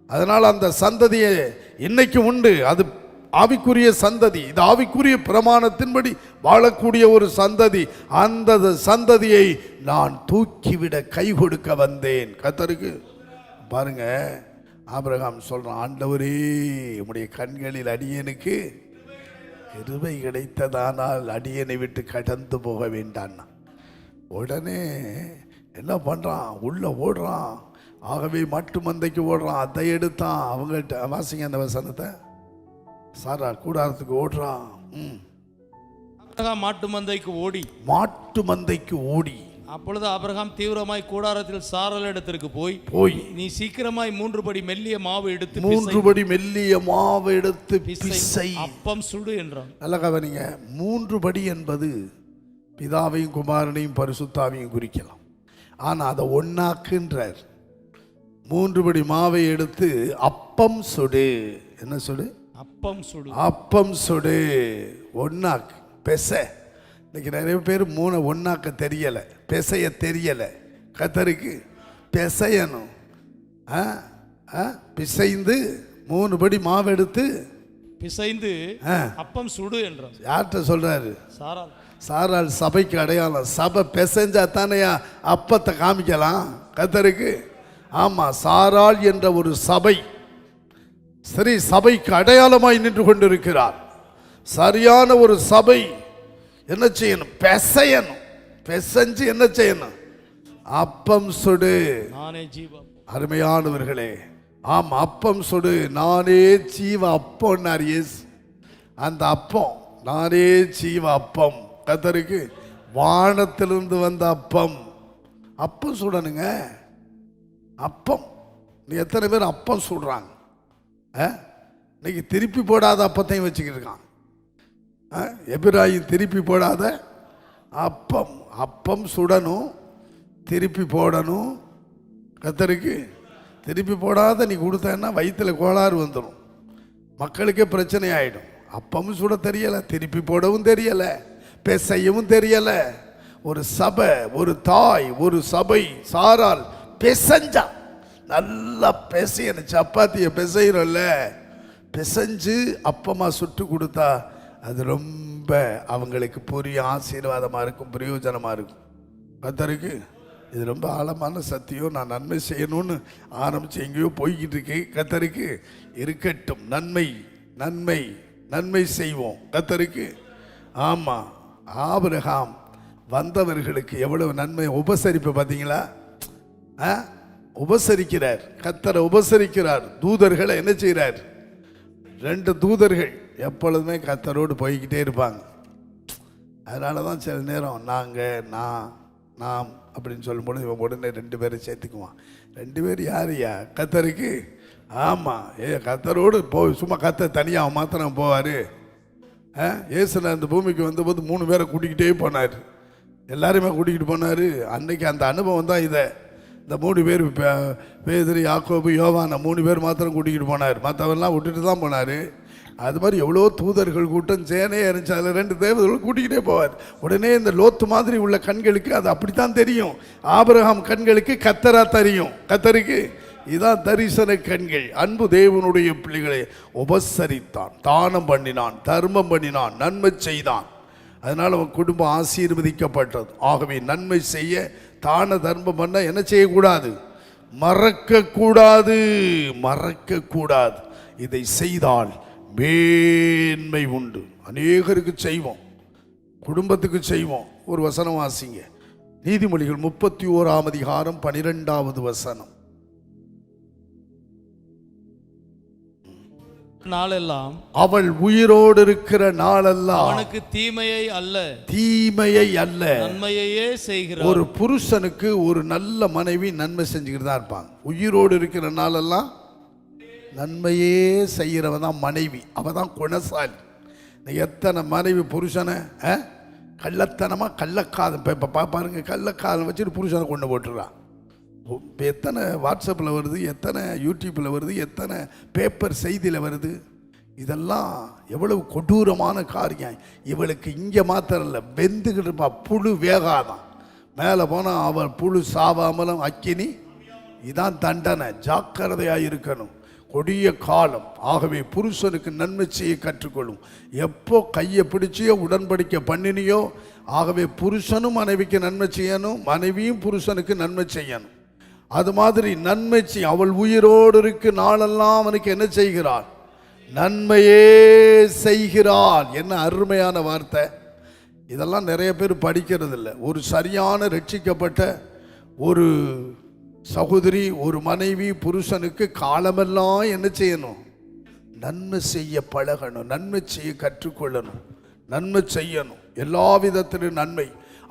அதனால் அந்த சந்ததியை இன்னைக்கு உண்டு. அது ஆவிக்குரிய சந்ததி, இது ஆவிக்குரிய பிரமாணத்தின்படி வாழக்கூடிய ஒரு சந்ததி. அந்த சந்ததியை நான் தூக்கிவிட கை கொடுக்க வந்தேன். கர்த்தருக்கு பாருங்க, ஆபிரகாம் சொல்றான், ஆண்டவரே உம்முடைய கண்களில் அடியனுக்கு கிருபை கிடைத்ததானால் அடியனை விட்டு கடந்து போக வேண்டான்னா. உடனே என்ன பண்ணுறான், உள்ளே ஓடுறான். ஆகவே மாட்டு மந்தைக்கு ஓடுறான், அதை எடுத்தான். அவங்கள்ட்ட வாசிங்க அந்த வசனத்தை. சாரா கூடாரத்துக்கு ஓடுறான். ஆபிரகாம் மாட்டு மந்தைக்கு ஓடி, மாட்டு மந்தைக்கு ஓடி, அப்பொழுது ஆபிரகாம் தீவிரமாய் கூடாரத்தில் சாரல் இடத்திற்கு போய் நீ சீக்கிரமாய் 3 படி மெல்லிய மாவு எடுத்து 3 படி மெல்லிய மாவு எடுத்து பிசை அப்பம் சுடு என்றான். நல்ல கவனிங்க, 3 படி என்பது பிதாவையும் குமாரனையும் பரிசுத்தாவையும் குறிக்கலாம். ஆனால் அதை ஒன்னாக்குன்றார். 3 படி மாவை எடுத்து அப்பம் சுடு. என்ன சுடு? அப்பம் சுடு. அப்பம் சுடு. ஒன்னாக்கு பெச. இன்னைக்கு நிறைய பேர் 3 ஒன்னாக்க தெரியலை, பெசைய தெரியலை. கத்தருக்கு பெசையணும். பிசைந்து 3 படி மாவு எடுத்து பிசைந்து அப்பம் சுடு என்றான். யார்கிட்ட சொல்றாரு? சாரால். சாரால் சபைக்கு அடையாளம். சபை பெசைஞ்சா தானேயா அப்பத்தை காமிக்கலாம் கத்தருக்கு. ஆமா, சாரால் என்ற ஒரு சபை சரி சபைக்கு அடையாளமாய் நின்று கொண்டிருக்கிறார். சரியான ஒரு சபை என்ன செய்யணும்? பெசையணும். பெசஞ்சு என்ன செய்யணும்? அப்பம் சுடு. நானே ஜீவம். அருமையானவர்களே, ஆமா, அப்பம் சுடு. நானே ஜீவ அப்பம்னார் இயேசு. அந்த அப்பம் நானே ஜீவ அப்பம். கத்தருக்கு வானத்திலிருந்து வந்த அப்பம். அப்பம் சுடணுங்க. அப்பம். நீ எத்தனை பேர் அப்பம் சுடுறாங்க? இன்னைக்கு திருப்பி போடாத அப்பத்தையும் வச்சுக்கிட்டு இருக்கான். எபிராயும் திருப்பி போடாத அப்பம். அப்பம் சுடணும், திருப்பி போடணும். கத்தருக்கு திருப்பி போடாத நீ கொடுத்தேன்னா வயிற்றில் கோளாறு வந்துடும், மக்களுக்கே பிரச்சனை ஆகிடும். அப்பமும் சுட தெரியலை, திருப்பி போடவும் தெரியலை, பெசையவும் தெரியலை. ஒரு சபை, ஒரு தாய், ஒரு சபை சாரால் பெசஞ்சா நல்லா பெசையணும். சப்பாத்தியை பெசைகிறோம்ல, பெசஞ்சு அப்பமா சுட்டு கொடுத்தா அது ரொம்ப அவங்களுக்கு புரிய ஆசீர்வாதமாக இருக்கும், பிரயோஜனமாக இருக்கும். கத்தருக்கு இது ரொம்ப ஆழமான சத்தியம். நான் நன்மை செய்யணும்னு ஆரம்பித்து எங்கேயோ போய்கிட்டு இருக்கு. கத்தருக்கு இருக்கட்டும். நன்மை நன்மை நன்மை செய்வோம். கத்தருக்கு. ஆமாம், ஆபிரகாம் வந்தவர்களுக்கு எவ்வளவு நன்மை உபசரிப்பு பார்த்தீங்களா? உபசரிக்கிறார், கத்தரை உபசரிக்கிறார். தூதர்களை என்ன செய்கிறார்? 2 தூதர்கள் எப்பொழுதுமே கத்தரோடு போய்கிட்டே இருப்பாங்க. அதனால தான் சில நேரம் நாங்கள் நாம் அப்படின்னு சொல்லும்போது இவன் உடனே 2 பேரை சேர்த்துக்குவான். 2 பேர் யாரையா? கத்தருக்கு. ஆமாம், கத்தரோடு சும்மா கத்தர் தனியாக அவன் மாத்திரம் போவார். இயேசுல அந்த பூமிக்கு வந்தபோது 3 பேரை கூட்டிக்கிட்டே போனார். எல்லாருமே கூட்டிக்கிட்டு போனார். அன்னைக்கு அந்த அனுபவம் தான் இதை. இந்த 3 பேர் பேதுரு, யாக்கோபு, யோவான 3 பேர் மாத்திரம் கூட்டிக்கிட்டு போனார். மற்றவெல்லாம் விட்டுட்டு தான் போனார். அது மாதிரி எவ்வளோ தூதர்கள் கூட்டம் சேனையே இருந்துச்சு. அதில் 2 தேவதர்கள் கூட்டிக்கிட்டே போவார். உடனே இந்த லோத்து மாதிரி உள்ள கண்களுக்கு அது அப்படித்தான் தெரியும். ஆபிரகாம் கண்களுக்கு கத்தரா தெரியும். கத்தருக்கு இதான் தரிசன கண்கள். அன்பு தேவனுடைய பிள்ளைகளை உபசரித்தான், தானம் பண்ணினான், தர்மம் பண்ணினான், நன்மை செய்தான். அதனால் அவன் குடும்பம் ஆசீர்வதிக்கப்பட்டது. ஆகவே நன்மை செய்ய, தான தர்மம் பண்ண என்ன செய்யக்கூடாது? மறக்கக்கூடாது, மறக்கக்கூடாது. இதை செய்தால் மேன்மை உண்டு. அநேகருக்கு செய்வோம், குடும்பத்துக்கு செய்வோம். ஒரு வசனம் வாசிங்க, நீதிமொழிகள் 31ஆம் அதிகாரம் 12வது வசனம். நாளெல்லாம் அவள் உயிரோடு இருக்கிற நாளெல்லாம் அவனுக்கு தீமையை அல்ல நன்மையையே செய்கிறார். ஒரு புருஷனுக்கு ஒரு நல்ல மனைவி நன்மை செஞ்சுக்கிட்டு தான் இருப்பாங்க. உயிரோடு இருக்கிற நாளெல்லாம் நன்மையே செய்கிறவன் தான் மனைவி. அவள் தான் குணசாலி. எத்தனை மனைவி புருஷனை கள்ளத்தனமாக கள்ளக்காதம் இப்போ பாருங்க, கள்ளக்காதம் வச்சுட்டு புருஷனை கொண்டு போட்டுறான். இப்போ எத்தனை வாட்ஸ்அப்பில் வருது, எத்தனை யூடியூப்பில் வருது, எத்தனை பேப்பர் செய்தியில் வருது. இதெல்லாம் எவ்வளவு கொடூரமான காரியம். இவளுக்கு இங்கே மாத்திரம் இல்லை, வெந்துக்கிட்டு இருப்பா, புழு வேகாதான். மேலே போனால் அவள் புழு சாவாமலும் அக்கினி. இதான் தண்டனை. ஜாக்கிரதையாக இருக்கணும். கொடிய காலம். ஆகவே புருஷனுக்கு நன்மை செய்ய கற்றுக்கொள்ளும். எப்போ கையை பிடிச்சியோ உடன்படிக்கை பண்ணினியோ, ஆகவே புருஷனும் மனைவிக்கு நன்மை செய்யணும், மனைவியும் புருஷனுக்கு நன்மை செய்யணும். அது மாதிரி நன்மை அவள் உயிரோடு இருக்கு நாளெல்லாம் அவனுக்கு என்ன செய்கிறாள்? நன்மையே செய்கிறாள். என்ன அருமையான வார்த்தை! இதெல்லாம் நிறைய பேர் படிக்கிறது இல்லை. ஒரு சரியான ரட்சிக்கப்பட்ட ஒரு சகோதரி, ஒரு மனைவி புருஷனுக்கு காலமெல்லாம் என்ன செய்யணும்? நன்மை செய்ய பழகணும், நன்மை செய்ய கற்றுக்கொள்ளணும், நன்மை செய்யணும், எல்லா விதத்திலும் நன்மை.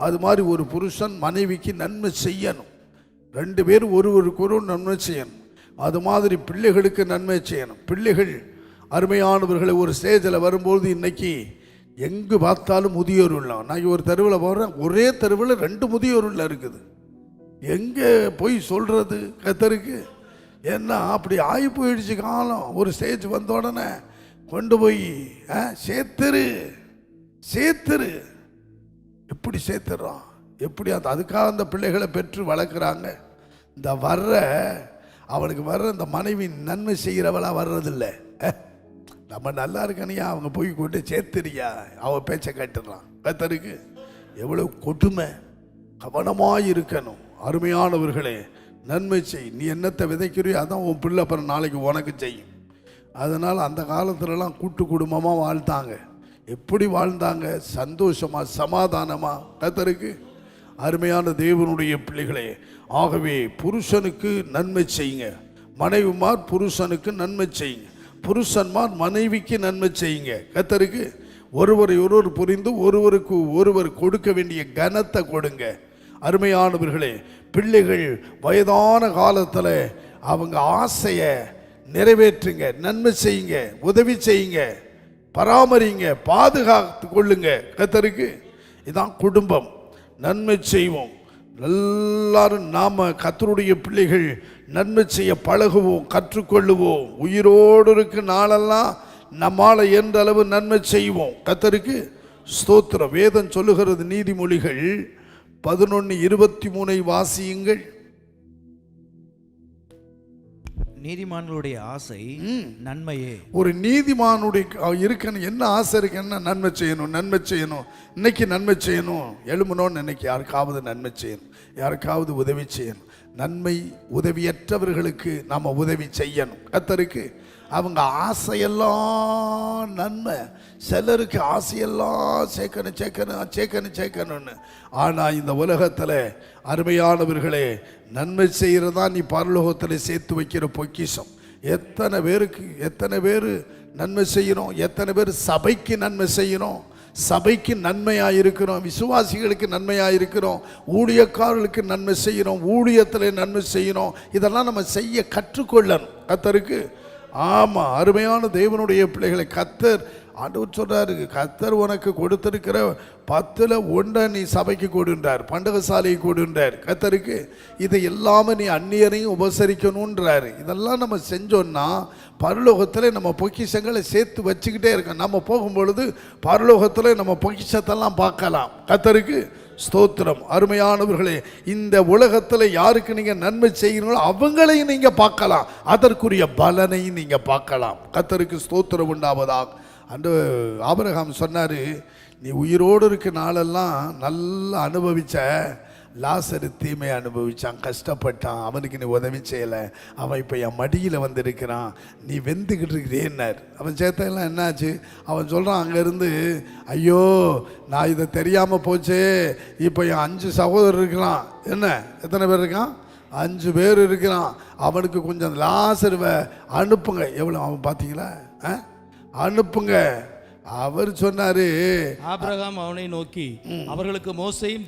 அது மாதிரி ஒரு புருஷன் மனைவிக்கு நன்மை செய்யணும். 2 பேர் ஒருவருக்கு ஒரு நன்மை செய்யணும். அது மாதிரி பிள்ளைகளுக்கு நன்மை செய்யணும். பிள்ளைகள் அருமையானவர்களை ஒரு ஸ்டேஜில் வரும்போது இன்னைக்கு எங்கு பார்த்தாலும் முதியோர் உள்ளம். நான் ஒரு தெருவில் போகிறேன், ஒரே தெருவில் 2 முதியோர் உள்ள இருக்குது. எங்கே போய் சொல்கிறது கர்த்தருக்கு? ஏன்னா அப்படி ஆகி போயிடுச்சு காலம். ஒரு ஸ்டேஜ் வந்த உடனே கொண்டு போய் சேர்த்துரு. எப்படி சேர்த்துறான்? எப்படி அதுக்காக அந்த பிள்ளைகளை பெற்று வளர்க்குறாங்க. இந்த அவனுக்கு வர்ற இந்த மனைவி நன்மை செய்கிறவளா வர்றதில்லை. நம்ம நல்லா இருக்கனியா, அவங்க போய் கொண்டு சேர்த்துறியா, அவன் பேச்சை கேட்டுறான். கர்த்தருக்கு எவ்வளவு கொடுமை! கவனமாக இருக்கணும். அருமையானவர்களே, நன்மை செய். நீ என்னத்தை விதைக்கிறியோ அதான் உன் பிள்ளை அப்புறம் நாளைக்கு உனக்கு செய்யும். அதனால் அந்த காலத்துலலாம் கூட்டு குடும்பமாக வாழ்ந்தாங்க. எப்படி வாழ்ந்தாங்க? சந்தோஷமாக, சமாதானமாக. கர்த்தருக்கு அருமையான தேவனுடைய பிள்ளைகளே, ஆகவே புருஷனுக்கு நன்மை செய்யுங்க. மனைவிமார் புருஷனுக்கு நன்மை செய்யுங்க. புருஷன்மார் மனைவிக்கு நன்மை செய்யுங்க. கர்த்தருக்கு ஒருவரை ஒருவர் புரிந்து ஒருவருக்கு ஒருவர் கொடுக்க வேண்டிய கனத்தை கொடுங்க. அருமையானவர்களே, பிள்ளைகள் வயதான காலத்தில் அவங்க ஆசையை நிறைவேற்றுங்க, நன்மை செய்யுங்க, உதவி செய்யுங்க, பராமரிங்க, பாதுகாத்து கொள்ளுங்க. கர்த்தருக்கு இதான் குடும்பம். நன்மை செய்வோம். எல்லாரும் நாம கர்த்தருடைய பிள்ளைகள் நன்மை செய்ய பழகுவோம், கற்றுக்கொள்ளுவோம். உயிரோடு இருக்கு நாளெல்லாம் நம்மால என்ற அளவு நன்மை செய்வோம். கர்த்தருக்கு ஸ்தோத்திரம். வேதம் சொல்லுகிறது, நீதிமொழிகள் 11:23 வாசியுங்கள். நீதிமான்களுடைய ஆசை நன்மையே. ஒரு நீதிமானுடைய இருக்கணும் என்ன ஆசை இருக்குன்னா, நன்மை செய்யணும், நன்மை செய்யணும், இன்னைக்கு நன்மை செய்யணும். எழுமணும்னு இன்னைக்கு யாருக்காவது நன்மை செய்யணும், யாருக்காவது உதவி செய்யணும். நன்மை உதவியற்றவர்களுக்கு நாம் உதவி செய்யணும். கர்த்தருக்கு அவங்க ஆசையெல்லாம் நன்மை. சிலருக்கு ஆசையெல்லாம் சேர்க்கணும்னு. ஆனால் இந்த உலகத்தில் அருமையானவர்களே, நன்மை செய்கிறதா நீ பரலோகத்தில் சேர்த்து வைக்கிற பொக்கிஷம். எத்தனை பேர் நன்மை செய்யணும், எத்தனை பேர் சபைக்கு நன்மை செய்யணும், சபைக்கு நன்மையாக இருக்கிறோம், விசுவாசிகளுக்கு நன்மையாக இருக்கிறோம், ஊழியக்காரர்களுக்கு நன்மை செய்யணும், ஊழியத்தில் நன்மை செய்யணும். இதெல்லாம் நம்ம செய்ய கற்றுக்கொள்ளணும். கர்த்தருக்கு ஆமாம். அருமையான தேவனுடைய பிள்ளைகளை, கர்த்தர் ஆண்டவர் சொல்றாரு, கர்த்தர் உனக்கு கொடுத்திருக்கிற 10ல் 1 நீ சபைக்கு கொடுன்றார், பண்டகசாலையை கொடுன்றார். கர்த்தருக்கு இதை எல்லாமே நீ அந்நியரையும் உபசரிக்கணுன்றாரு. இதெல்லாம் நம்ம செஞ்சோன்னா பரலோகத்தில் நம்ம பொக்கிஷங்களை சேர்த்து வச்சுக்கிட்டே இருக்கோம். நம்ம போகும்பொழுது பரலோகத்தில் நம்ம பொக்கிஷத்தெல்லாம் பார்க்கலாம். கர்த்தருக்கு ஸ்தோத்திரம். அருமையானவர்களே, இந்த உலகத்தில் யாருக்கு நீங்கள் நன்மை செய்கிறீங்களோ அவங்களையும் நீங்கள் பார்க்கலாம், அதற்குரிய பலனையும் நீங்கள் பார்க்கலாம். கர்த்தருக்கு ஸ்தோத்திரம் உண்டாவதாக. அன்று ஆபிரகாம் சொன்னார், நீ உயிரோடு இருக்க நாளெல்லாம் நல்லா அனுபவிச்ச. லாசரு தீமையை அனுபவிச்சான், கஷ்டப்பட்டான், அவனுக்கு நீ உதவி செய்யலை. அவன் இப்போ என் மடியில் வந்திருக்கிறான், நீ வெந்துக்கிட்டு இருக்கிறேன்னார். அவன் சேத்தையெல்லாம் என்னாச்சு? அவன் சொல்கிறான் அங்கேருந்து, ஐயோ நான் இதை தெரியாமல் போச்சே. இப்போ என் 5 சகோதரர் இருக்கிறான். என்ன, எத்தனை பேர் இருக்கான்? 5 பேர் இருக்கிறான். அவனுக்கு கொஞ்சம் லாசருவை அனுப்புங்க. எவ்வளோ அவன் பார்த்தீங்களா? அனுப்புங்க. அவர் சொன்னாரு, ஆபிரகாம் அவனை நோக்கி, அவர்களுக்கு மோசேயும்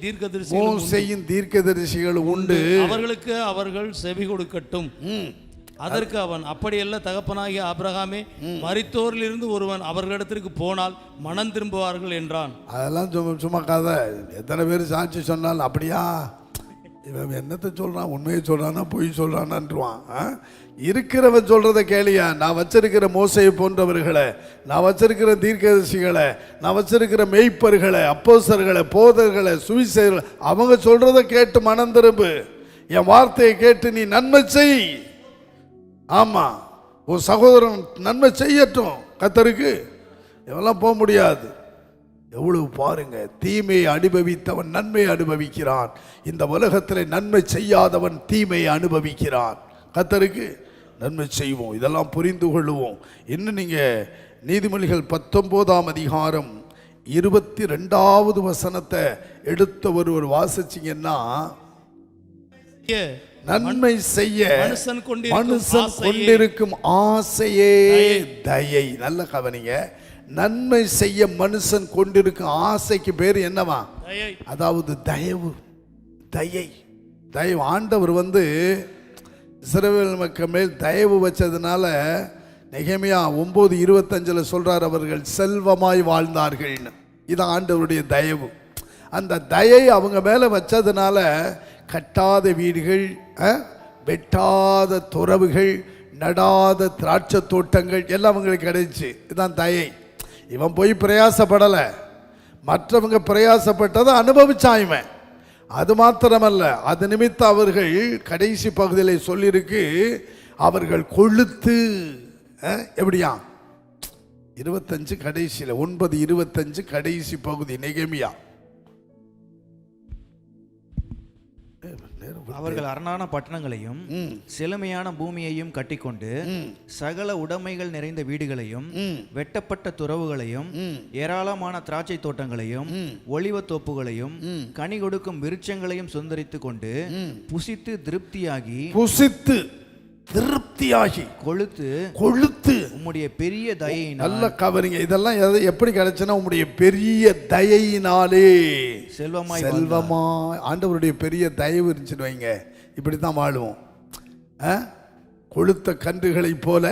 தீர்க்கதரிசிகள் உண்டு, அவர்களுக்கு அவர்கள் செவி கொடுக்கட்டும். அதற்கு அவன், அப்படியல்ல தகப்பனாகிய ஆபிரகாமே, மரித்தோரிலிருந்து ஒருவன் அவர்களிடத்திற்கு போனால் மனம் திரும்புவார்கள் என்றான். அதெல்லாம் சும்மா கதை. எத்தனை பேர் சாட்சி சொன்னால் அப்படியா, இவன் என்னத்தை சொல்றான், உண்மையை சொல்றானா பொய் சொல்றானான்றான். இருக்கிறவன் சொல்றத கேளியா. நான் வச்சிருக்கிற மோசையை போன்றவர்களை, நான் வச்சிருக்கிற தீர்க்கதரிசிகளை, நான் வச்சிருக்கிற மெய்ப்பர்களை, அப்போஸ்தலர்களை, போதகர்களை, சுவிசேஷர்களை, அவங்க சொல்றத கேட்டு மனம் திரும்பு. என் வார்த்தையை கேட்டு நீ நன்மை செய். ஆமா, ஒரு சகோதரன் நன்மை செய்யட்டும். கர்த்தருக்கு இதெல்லாம் போக முடியாது. எவ்வளவு பாருங்க, தீமையை அனுபவித்தவன் நன்மையை அனுபவிக்கிறான். இந்த உலகத்தில் நன்மை செய்யாதவன் தீமையை அனுபவிக்கிறான். கர்த்தருக்கு நன்மை செய்வோம், இதெல்லாம் புரிந்து கொள்ளுவோம். இன்னும் நீங்க நீதிமொழிகள் 19ஆம் அதிகாரம் 22வது வசனத்தை எடுத்த ஒரு வாசிச்சீங்கன்னா, நன்மை செய்ய மனுஷன் கொண்டிருக்கும் ஆசையே தயை. நல்ல கவனிங்க, நன்மை செய்ய மனுஷன் கொண்டிருக்கும் ஆசைக்கு பேர் என்னவா? அதாவது தயவு. தயை, தயவு. ஆண்டவர் இஸ்ரவேல் மக்கள் மேல் தயவு வச்சதுனால நெகேமியா 9:25 சொல்றார், அவர்கள் செல்வமாய் வாழ்ந்தார்கள். இதான் ஆண்டவருடைய தயவு. அந்த தயை அவங்க மேல வச்சதுனால கட்டாத வீடுகள், வெட்டாத துறவுகள், நடாத திராட்சை தோட்டங்கள் எல்லாம் அவங்களுக்கு கிடைச்சு. இதுதான் தயை. இவன் போய் பிரயாசப்படலை, மற்றவங்க பிரயாசப்பட்டதை அனுபவிச்சான் இவன். அது மாத்திரமல்ல, அது நிமித்தம் அவர்கள் கடைசி பகுதியில் சொல்லியிருக்கு, அவர்கள் கொழுத்து. எப்படியா? 25 கடைசியில் 9:25 கடைசி பகுதி நெகேமியா. அவர்கள் அரணான பட்டணங்களையும் செழுமையான பூமியையும் கட்டிக்கொண்டு சகல உடைமைகள் நிறைந்த வீடுகளையும் வெட்டப்பட்ட துறவுகளையும் ஏராளமான திராட்சை தோட்டங்களையும் ஒலிவ தோப்புகளையும் கனி கொடுக்கும் விருட்சங்களையும் சுந்தரித்துக் கொண்டு புசித்து திருப்தியாகி கொழுத்து உம்முடைய பெரிய தயையினால். நல்ல கவனிங்க, இதெல்லாம் எப்படி கிடைச்சுன்னா உம்முடைய பெரிய தயையினாலே செல்வமா. ஆண்டவருடைய பெரிய தயவு இருந்துச்சுன்னு வைங்க, இப்படித்தான் வாழுவோம். கொழுத்த கன்றுகளை போல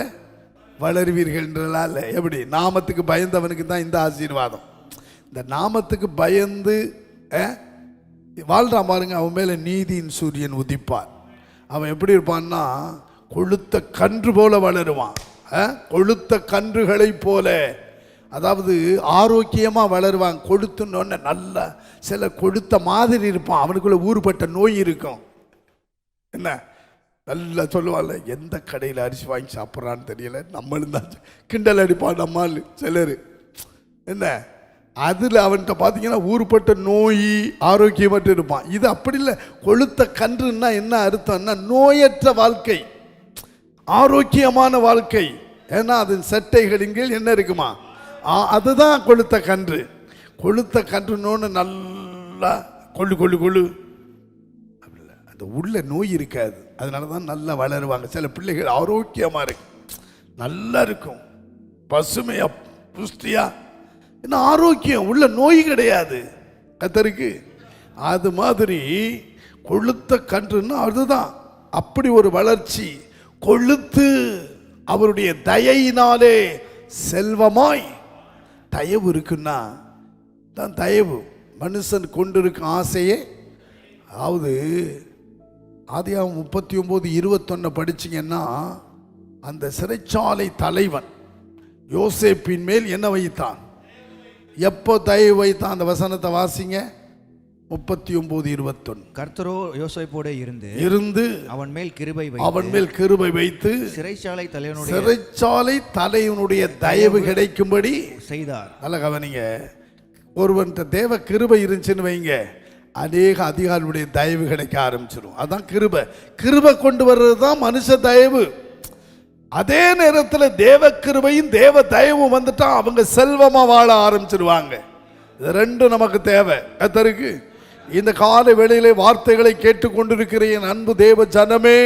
வளருவீர்கள்ன்றதால எப்படி? நாமத்துக்கு பயந்தவனுக்கு தான் இந்த ஆசீர்வாதம். இந்த நாமத்துக்கு பயந்து வாழ்றான் பாருங்க, அவன் மேல நீதியின் சூரியன் உதிப்பார். அவன் எப்படி இருப்பான்னா, கொழுத்த கன்று போல வளருவான். கொழுத்த கன்றுகளை போல, அதாவது ஆரோக்கியமா வளருவான். கொழுத்துன்னு நல்ல சில கொழுத்த மாதிரி இருப்பான், அவனுக்குள்ள ஊறுபட்ட நோய் இருக்கும். என்ன நல்லா சொல்லுவாள், எந்த கடையில் அரிசி வாங்கி சாப்பிட்றான்னு தெரியல, நம்மளும் தான் கிண்டல் அடிப்பான் நம்மால் சிலர். என்ன அதில் அவன்கிட்ட பார்த்தீங்கன்னா ஊறுபட்ட நோய், ஆரோக்கியமற்று இருப்பான். இது அப்படி இல்லை. கொழுத்த கன்றுன்னா என்ன அர்த்தம்னா நோயற்ற வாழ்க்கை, ஆரோக்கியமான வாழ்க்கை. ஏன்னா அதன் செட்டைகளின் கீழ் என்ன இருக்குமா, அதுதான் கொழுத்த கன்று. கொழுத்த கன்றுன்னு நல்லா கொள்ளு அந்த உள்ள நோய் இருக்காது, அதனால தான் நல்லா வளருவாங்க. சில பிள்ளைகள் ஆரோக்கியமாக இருக்கு, நல்லா இருக்கும், பசுமையா புஷ்டியா, என்ன ஆரோக்கியம், உள்ள நோய் கிடையாது. கர்த்தருக்கு அது மாதிரி கொழுத்த கன்றுன்னா அதுதான். அப்படி ஒரு வளர்ச்சி. கொழுத்து அவருடைய தயையினாலே செல்வமாய். தயவு இருக்குன்னா தான் தயவு. மனுஷன் கொண்டிருக்கும் ஆசையே, அதாவது ஆதியாகமம் 39:21 படிச்சிங்கன்னா, அந்த சிறைச்சாலை தலைவன் யோசேப்பின் மேல் என்ன வைத்தான்? எப்போ தயவு வைத்தான்? அந்த வசனத்தை வாசிங்க. 39:21. கர்த்தரோ யோசேப்போட இருந்து அவன் மேல் கிருபை வைத்து சிறைச்சாலை தலைவனுடைய தயவு கிடைக்கும்படி செய்தார். நல்ல கவனிங்க, ஒருவன்ட்ட தேவ கிருபை இருந்துச்சுன்னு வைங்க, அநேக அதிகாரிகளுடைய தயவு கிடைக்க ஆரம்பிச்சிடும். அதான் கிருபை கொண்டு வர்றது தான் மனுஷ தயவு. அதே நேரத்தில் தேவ கிருபையும் தேவ தயவும் வந்துட்டா அவங்க செல்வமா வாழ ஆரம்பிச்சிருவாங்க. இது ரெண்டும் நமக்கு தேவை. கர்த்தருக்கு இந்த கால வேளையிலே வார்த்தைகளை கேட்டுக்கொண்டிருக்கிற என் அன்பு தேவ ஜனமே,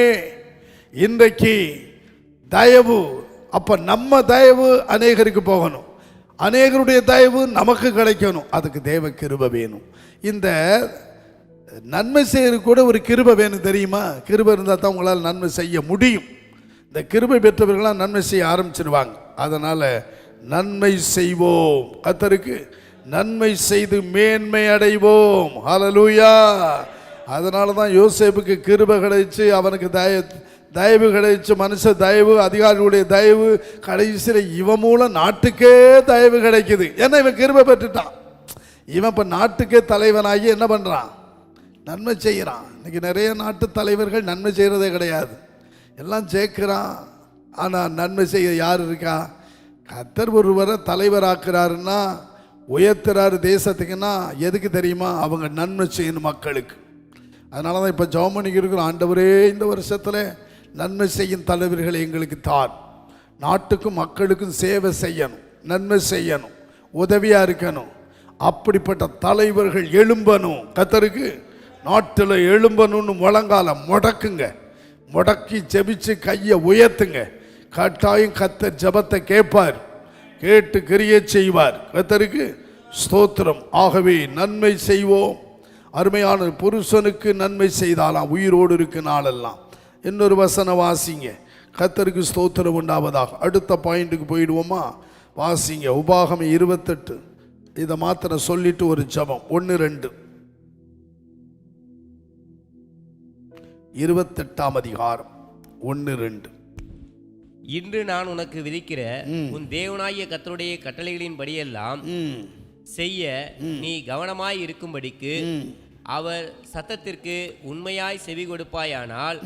இன்றைக்கு தயவு. அப்ப நம்ம தயவு அநேகருக்கு போகணும், அநேகருடைய தயவு நமக்கு கிடைக்கணும். அதுக்கு தேவ கிருபை வேணும். இந்த நன்மை செய்யறது கூட ஒரு கிருபை வேணும், தெரியுமா? கிருபை இருந்தால் தான் உங்களால் நன்மை செய்ய முடியும். இந்த கிருபை பெற்றவர்களாம் நன்மை செய்ய ஆரம்பிச்சிருவாங்க. அதனால நன்மை செய்வோம், கர்த்தருக்கு நன்மை செய்து மேன்மை அடைவோம். ஹல்லேலூயா. அதனால தான் யோசேப்புக்கு கிருபை கிடைச்சு, அவனுக்கு தயவு கிடைச்சு, மனுஷ தயவு, அதிகாரிகளுடைய தயவு, கடைசியில் இவன் மூலம் நாட்டுக்கே தயவு கிடைக்குது. ஏன்னா இவன் கிருபை பெற்றுட்டான். இவன் இப்போ நாட்டுக்கே தலைவனாகி என்ன பண்ணுறான்? நன்மை செய்கிறான். இன்னைக்கு நிறைய நாட்டு தலைவர்கள் நன்மை செய்கிறதே கிடையாது, எல்லாம் சேர்க்கிறான். ஆனால் நன்மை செய்ய யார் இருக்கா? கர்த்தர் ஒருவரை தலைவராக்குறாருன்னா உயர்த்துறாரு தேசத்துக்குன்னா எதுக்கு தெரியுமா? அவங்க நன்மை செய்யணும் மக்களுக்கு. அதனால தான் இப்போ ஜெபம் பண்ணிக்கு இருக்கிறோம். ஆண்டவரே, இந்த வருஷத்தில் நன்மை செய்யும் தலைவர்களை எங்களுக்கு தார். நாட்டுக்கும் மக்களுக்கும் சேவை செய்யணும், நன்மை செய்யணும், உதவியாக இருக்கணும். அப்படிப்பட்ட தலைவர்கள் எழும்பணும். கர்த்தருக்கு நாட்டில் எழும்பணும்னு முழங்கால முடக்குங்க, முடக்கி ஜெபிச்சு கையை உயர்த்துங்க. கட்டாயம் கர்த்தர் ஜெபத்தை கேட்பார், கேட்டு கிரியை செய்வார். கர்த்தருக்கு ஸ்தோத்திரம். ஆகவே நன்மை செய்வோம். அருமையான புருஷனுக்கு நன்மை செய்தாலாம் உயிரோடு இருக்கு நாளெல்லாம். இன்னொரு வசனம் வாசிங்க. கர்த்தருக்கு ஸ்தோத்திரம் உண்டாவதாக. அடுத்த பாயிண்ட்டுக்கு போயிடுவோமா? வாசிங்க உபாகமம் 28. இதை மாத்திரம் சொல்லிட்டு ஒரு ஜெபம். 1-2 28ஆம் அதிகாரம் 1-2. இன்று நான் உனக்கு விதிக்கிற உன் தேவனாகிய கர்த்தருடைய கட்டளைகளின் படியெல்லாம் செய்ய நீ கவனமாய் இருக்கும்படிக்கு அவர் சத்தத்திற்கு உண்மையாய் செவி கொடுப்பாயானால்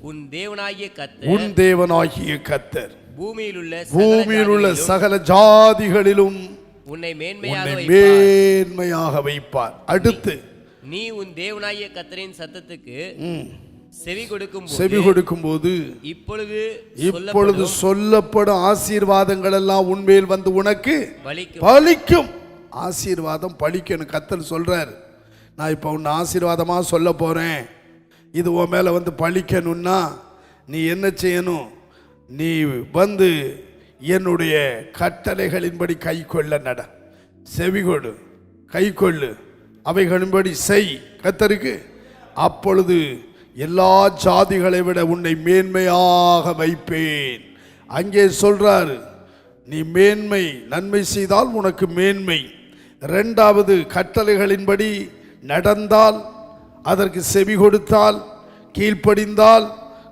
உன் தேவனாகிய கர்த்தர் பூமியில் உள்ள சகல ஜாதிகளிலும் உன்னை மேன்மையாக வைப்பார். அடுத்து நீ உன் தேவனாகிய கர்த்தரின் சத்தத்துக்கு செவி கொடுக்கும் போது இப்பொழுது சொல்லப்படும் ஆசீர்வாதங்கள் எல்லாம் உன்மேல் வந்து உனக்கு பலிக்கும். ஆசீர்வாதம் பலிக்கணும். கர்த்தர் சொல்றார், நான் இப்போ உன்னை ஆசீர்வாதமா சொல்ல போறேன், இது உன் மேல வந்து பலிக்கணும்னா நீ என்ன செய்யணும்? நீ வந்து என்னுடைய கட்டளைகளின்படி கை கொள்ள நட, செவிகொடு, கை கொள்ளு, அவைகளின்படி செய். கர்த்தருக்கு அப்பொழுது எல்லா ஜாதிகளை விட உன்னை மேன்மையாக வைப்பேன். அங்கே சொல்றாரு, நீ மேன்மை நன்மை செய்தால் உனக்கு மேன்மை. இரண்டாவது, கட்டளைகளின்படி நடந்தால், அதற்கு செவி கொடுத்தால், கீழ்ப்படிந்தால்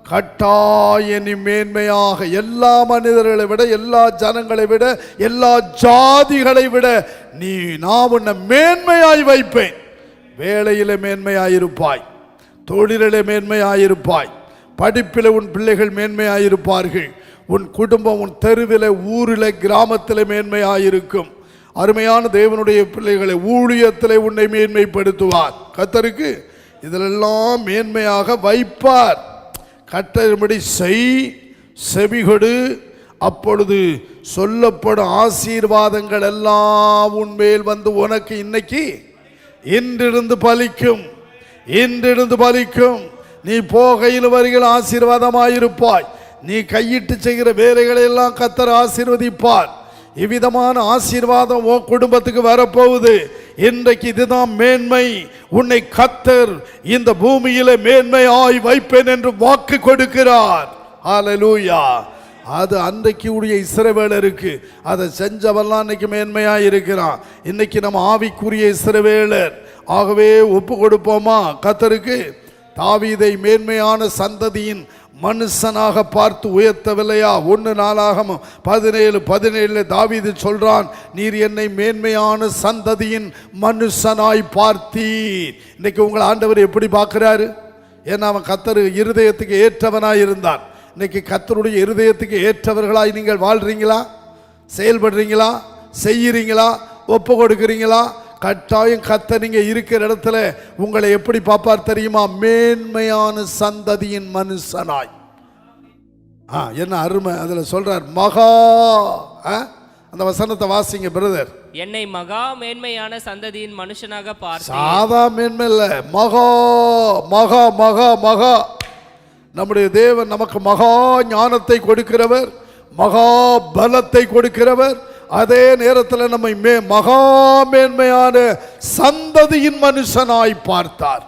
கட்டாய நீ மேன்மையாக எல்லா மனிதர்களை விட, எல்லா ஜனங்களை விட, எல்லா ஜாதிகளை விட நான் உன்னை மேன்மையாய் வைப்பேன். வேலையில மேன்மையாயிருப்பாய், தொழிலிலே மேன்மையாயிருப்பாய், படிப்பில் உன் பிள்ளைகள் மேன்மையாயிருப்பார்கள், உன் குடும்பம், உன் தெருவில், ஊரில், கிராமத்தில் மேன்மையாயிருக்கும். அருமையான தேவனுடைய பிள்ளைகளை ஊழியத்தில் உன்னை மேன்மைப்படுத்துவார். கர்த்தருக்கு இதிலெல்லாம் மேன்மையாக வைப்பார். கட்டளைப்படி செய், செவிகொடு, அப்பொழுது சொல்லப்படும் ஆசீர்வாதங்கள் எல்லாம் உன்மேல் வந்து உனக்கு இன்றிருந்து பலிக்கும், இன்றிருந்து பலிக்கும். நீ போகையில் வருகிற ஆசீர்வாதமாயிருப்பாய். நீ கையிட்டு செய்கிற வேலைகளை எல்லாம் கர்த்தர் ஆசீர்வதிப்பார். இவ்விதமான ஆசீர்வாதம் உன் குடும்பத்துக்கு வரப்போகுது. இன்றைக்கு இதுதான் மேன்மை. உன்னை கர்த்தர் இந்த பூமியில மேன்மையாய் வைப்பேன் என்று வாக்கு கொடுக்கிறார். ஹல்லேலூயா. அது அன்றைக்கு உடைய இஸ்ரவேலருக்கு அதை செஞ்சவெல்லாம் இன்னைக்கு மேன்மையாய் இருக்கிறான். இன்னைக்கு நம்ம ஆவிக்குரிய இஸ்ரவேலர். ஆகவே ஒப்பு கொடுப்போமா கர்த்தருக்கு? தாவீதை மேன்மையான சந்ததியின் மனுஷனாக பார்த்து உயர்த்தவில்லையா? 1 நாளாகமம் 17:17 தாவீது சொல்றான், நீர் என்னை மேன்மையான சந்ததியின் மனுஷனாய் பார்த்தீர். இன்னைக்கு உங்களை ஆண்டவர் எப்படி பார்க்கிறாரு? ஏன்னா அவன் கர்த்தர் இருதயத்துக்கு ஏற்றவனாய் இருந்தான். இன்னைக்கு கர்த்தருடைய இருதயத்துக்கு ஏற்றவர்களாய் நீங்கள் வாழ்றீங்களா? செயல்படுறீங்களா? செய்யறீங்களா? ஒப்பு கொடுக்குறீங்களா? கட்டாயம் கர்த்தர் நீங்க இருக்கிற இடத்துல உங்களை எப்படி பார்ப்பார் தெரியுமா? மேன்மையான சந்ததியின் மனுஷனாய். என்ன அருமை அதுல சொல்றார், மகா. அந்த வசனத்தை வாசிங்க பிரதர். என்னை மகா மேன்மையான சந்ததியின் மனுஷனாக பார்த்து. சாதா மேன்மை இல்ல, மகா மகா மகா மகா. நம்முடைய தேவன் நமக்கு மகா ஞானத்தை கொடுக்கிறவர், மகா பலத்தை கொடுக்கிறவர். அதே நேரத்தில் நம்மை மகா மேன்மையான சந்ததியின் மனுஷனாய் பார்த்தார்.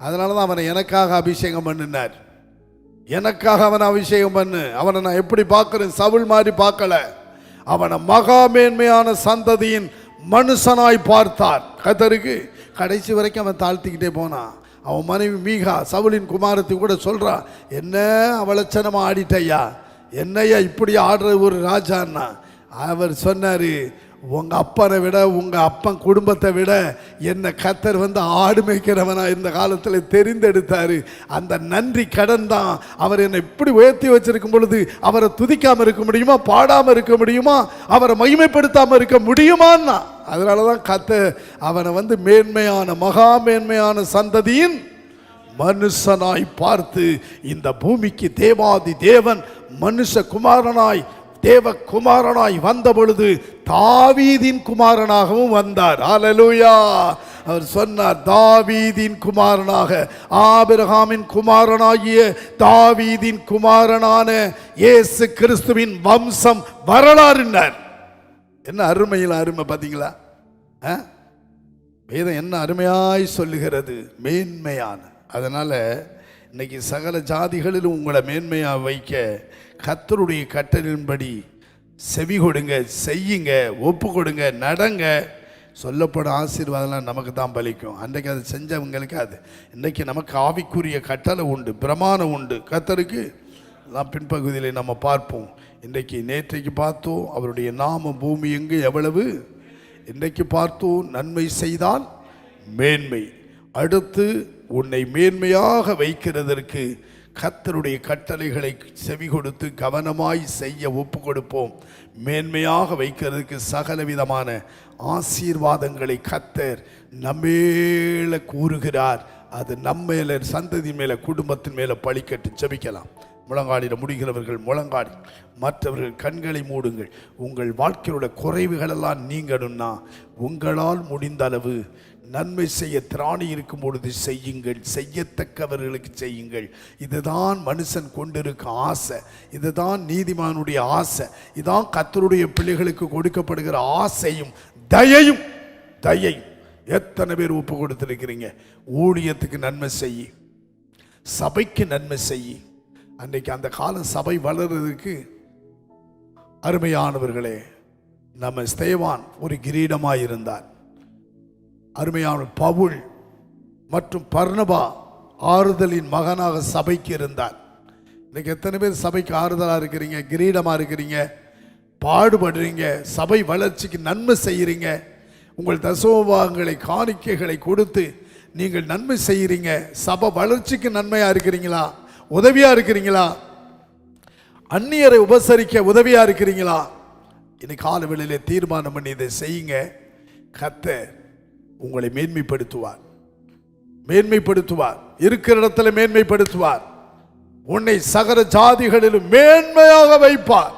அதனால தான் அவனை எனக்காக அபிஷேகம் பண்ணினார். எனக்காக அவனை அபிஷேகம் பண்ணு. அவனை நான் எப்படி பார்க்கிறேன்? சவுல் மாதிரி பார்க்கல. அவனை மகா மேன்மையான சந்ததியின் மனுஷனாய் பார்த்தார். கர்த்தருக்கு கடைசி வரைக்கும் அவன் தாழ்த்திக்கிட்டே போனான். அவன் மனைவி மீகா, சவுலின் குமாரத்தை கூட சொல்றான், என்ன அவலட்சணமா ஆடிட்டையா, என்னையா இப்படி ஆடுற ஒரு ராஜான்னா. அவர் சொன்னாரு, உங்க அப்பனை விட உங்க அப்பன் குடும்பத்தை விட என்ன கர்த்தர் ஆடு மேய்க்கிறவனா இந்த காலத்தில் தெரிந்தெடுத்தாரு. அந்த நன்றி கடன் தான் அவர் என்னை இப்படி உயர்த்தி வச்சிருக்கும் பொழுது அவரை துதிக்காம இருக்க முடியுமா, பாடாம இருக்க முடியுமா, அவரை மகிமைப்படுத்தாம இருக்க முடியுமான்னா. அதனாலதான் கர்த்தர் அவனை மேன்மையான மகா மேன்மையான சந்ததியின் மனுஷனாய் பார்த்து இந்த பூமிக்கு தேவாதி தேவன் மனுஷ குமாரனாய் தேவகுமாரனாய் வந்த பொழுது தாவீதின் குமாரனாகவும் வந்தார். ஹல்லேலூயா. அவர் சொன்னார், தாவீதின் குமாரனாக, ஆபிரகாமின் குமாரனாகிய தாவீதின் குமாரனான இயேசு கிறிஸ்துவின் வம்சம் வரலாறுனார். என்ன அருமையில் அருமை பார்த்தீங்களா? வேதம் என்ன அருமையாய் சொல்லுகிறது, மேன்மையான. அதனால இன்னைக்கு சகல ஜாதிகளிலும் உங்களை மேன்மையா வைக்க கர்த்தருடைய கட்டளையின்படி செவி கொடுங்க, செய்யுங்க, ஒப்பு கொடுங்க, நடங்க. சொல்லப்படும் ஆசீர்வாதம்லாம் நமக்கு தான் பலிக்கும். அன்றைக்கு அதை செஞ்சவங்களுக்கு அது இன்றைக்கி நமக்கு ஆவிக்குரிய கட்டளை உண்டு, பிரமாணம் உண்டு கர்த்தருக்கு. எல்லாம் பின்பகுதியில் நம்ம பார்ப்போம். இன்றைக்கு நேற்றைக்கு பார்த்தோம் அவருடைய நாம பூமி எங்கு எவ்வளவு. இன்றைக்கு பார்த்தோம் நன்மை செய்தால் மேன்மை. அடுத்து உன்னை மேன்மையாக வைக்கிறதற்கு கர்த்தருடைய கட்டளைகளை செவி கொடுத்து கவனமாய் செய்ய ஒப்பு கொடுப்போம். மேன்மையாக வைக்கிறதுக்கு சகல விதமான ஆசீர்வாதங்களை கர்த்தர் நம்மேல கூறுகிறார். அது நம்ம மேல, சந்ததி மேல, குடும்பத்தின் மேல பழிக்கட்டு. ஜெபிக்கலாம். முழங்காடிட முடிகிறவர்கள் முழங்காடி, மற்றவர்கள் கண்களை மூடுங்கள். உங்கள் வாழ்க்கையோட குறைவுகளெல்லாம் நீங்கணும்னா உங்களால் முடிந்த அளவு நன்மை செய்ய திராணி இருக்கும் பொழுது செய்யுங்கள், செய்யத்தக்கவர்களுக்கு செய்யுங்கள். இதுதான் மனுஷன் கொண்டிருக்க ஆசை, இதுதான் நீதிமானுடைய ஆசை, இதுதான் கர்த்தருடைய பிள்ளைகளுக்கு கொடுக்கப்படுகிற ஆசையும் தயையும். எத்தனை பேர் ஒப்பு கொடுத்திருக்கிறீங்க? ஊழியத்துக்கு நன்மை செய்ய, சபைக்கு நன்மை செய்ய. அன்றைக்கு அந்த காலம் சபை வளர்றதுக்கு அருமையானவர்களே, நம்ம ஸ்தேவான் ஒரு கிரீடமாய் இருந்தார். அருமையான பவுல் மற்றும் பர்னபா ஆறுதலின் மகனாக சபைக்கு இருந்தார். இன்னைக்கு எத்தனை பேர் சபைக்கு ஆறுதலாக இருக்கிறீங்க, கிரீடமாக இருக்கிறீங்க, பாடுபடுறீங்க, சபை வளர்ச்சிக்கு நன்மை செய்கிறீங்க, உங்கள் தசோபாகங்களை காணிக்கைகளை கொடுத்து நீங்கள் நன்மை செய்கிறீங்க, சபை வளர்ச்சிக்கு நன்மையாக இருக்கிறீங்களா, உதவியாக இருக்கிறீங்களா, அந்நியரை உபசரிக்க உதவியாக இருக்கிறீங்களா? இன்னைக்கு கால வேளையிலே தீர்மானம் பண்ணி இதை செய்யுங்க. கர்த்தர் உங்களை மேன்மைப்படுத்துவார், இருக்கிற இடத்துல மேன்மைப்படுத்துவார். உன்னை சகல ஜாதிகளிலும் மேன்மையாக வைப்பார்.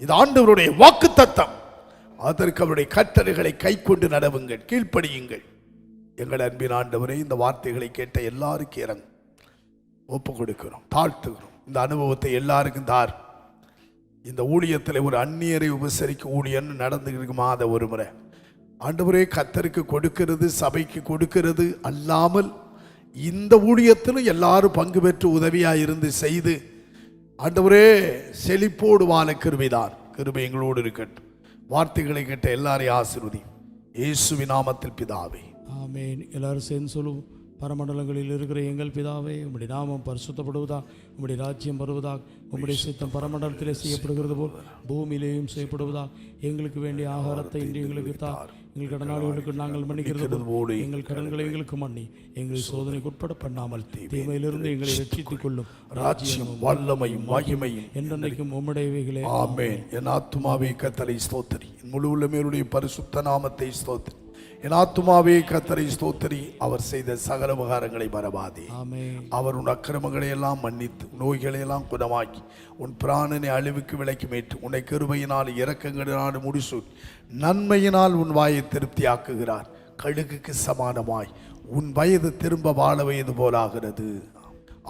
இது ஆண்டவருடைய வாக்குத்தத்தம். அதற்கு அவருடைய கட்டளைகளை கை கொண்டு நடவுங்கள், கீழ்ப்படியுங்கள். எங்கள் அன்பின் ஆண்டவரே, இந்த வார்த்தைகளை கேட்ட எல்லாருக்கும் இறங்கும், ஒப்பு கொடுக்கிறோம், தாழ்த்துகிறோம். இந்த அனுபவத்தை எல்லாருக்கும் தார். இந்த ஊழியத்தில் ஒரு அந்நியரை உபசரிக்க ஊழியன்னு நடந்துருக்கு மாத ஒரு முறை. ஆண்டவரே, கர்த்தருக்கு கொடுக்கிறது, சபைக்கு கொடுக்கிறது அல்லாமல் இந்த ஊழியத்திலும் எல்லாரும் பங்கு பெற்று உதவியாக இருந்து செய்து ஆண்டவரே செழிப்போடு வாழ கிருபைதான். கிருபை எங்களோடு இருக்கட்டும். வார்த்தைகளை கேட்ட எல்லாரையும் ஆசீர்வதி இயேசுவின் நாமத்தில் பிதாவே, ஆமென். எல்லாரும் சேர்ந்து சொல்லுவோம். பரமண்டலங்களில் இருக்கிற எங்கள் பிதாவே, உம்முடைய நாமம் பரிசுத்தப்படுவதாக, உம்முடைய ராஜ்யம் வருவதாக, உம்முடைய சித்தம் பரமண்டலத்திலே செய்யப்படுகிறது போல் பூமியிலேயும் செய்யப்படுவதாக. எங்களுக்கு வேண்டிய ஆகாரத்தை இன்று எங்களுக்கு தார். எங்கள் கடனாளிகளுக்கு நாங்கள் மன்னிக்கிறது போல எங்கள் கடன்களை எங்களுக்கு மன்னி, எங்களை சோதனைக்கு உட்பட பண்ணாமல் தீமையிலிருந்து எங்களை ரட்சித்துக் கொள்ளும். ராஜ்யம் வல்லமையும் மகிமையும் என்றென்றைக்கும் உம்முடையவைகளே. ஆமென். என் ஆத்துமாவே கர்த்தரை ஸ்தோத்திரி, என் முழு உள்ளமையுடைய பரிசுத்த நாமத்தை ஸ்தோத்திரி. என் ஆத்துமாவே கர்த்தரை ஸ்தோத்திரி, அவர் செய்த சகல உபகாரங்களை மறவாதே. அவர் உன் அக்கிரமங்களை எல்லாம் மன்னித்து நோய்களை எல்லாம் குணமாக்கி உன் பிராணனை அழிவுக்கு விலைக்கு மேற்று உன்னை கிருபையினால் இரக்கங்களினால் முடிசூட்டி நன்மையினால் உன் வாயை திருப்தி ஆக்குகிறார். கழுகுக்கு சமானமாய் உன் வயது திரும்ப வாழ வயது போலாகிறது.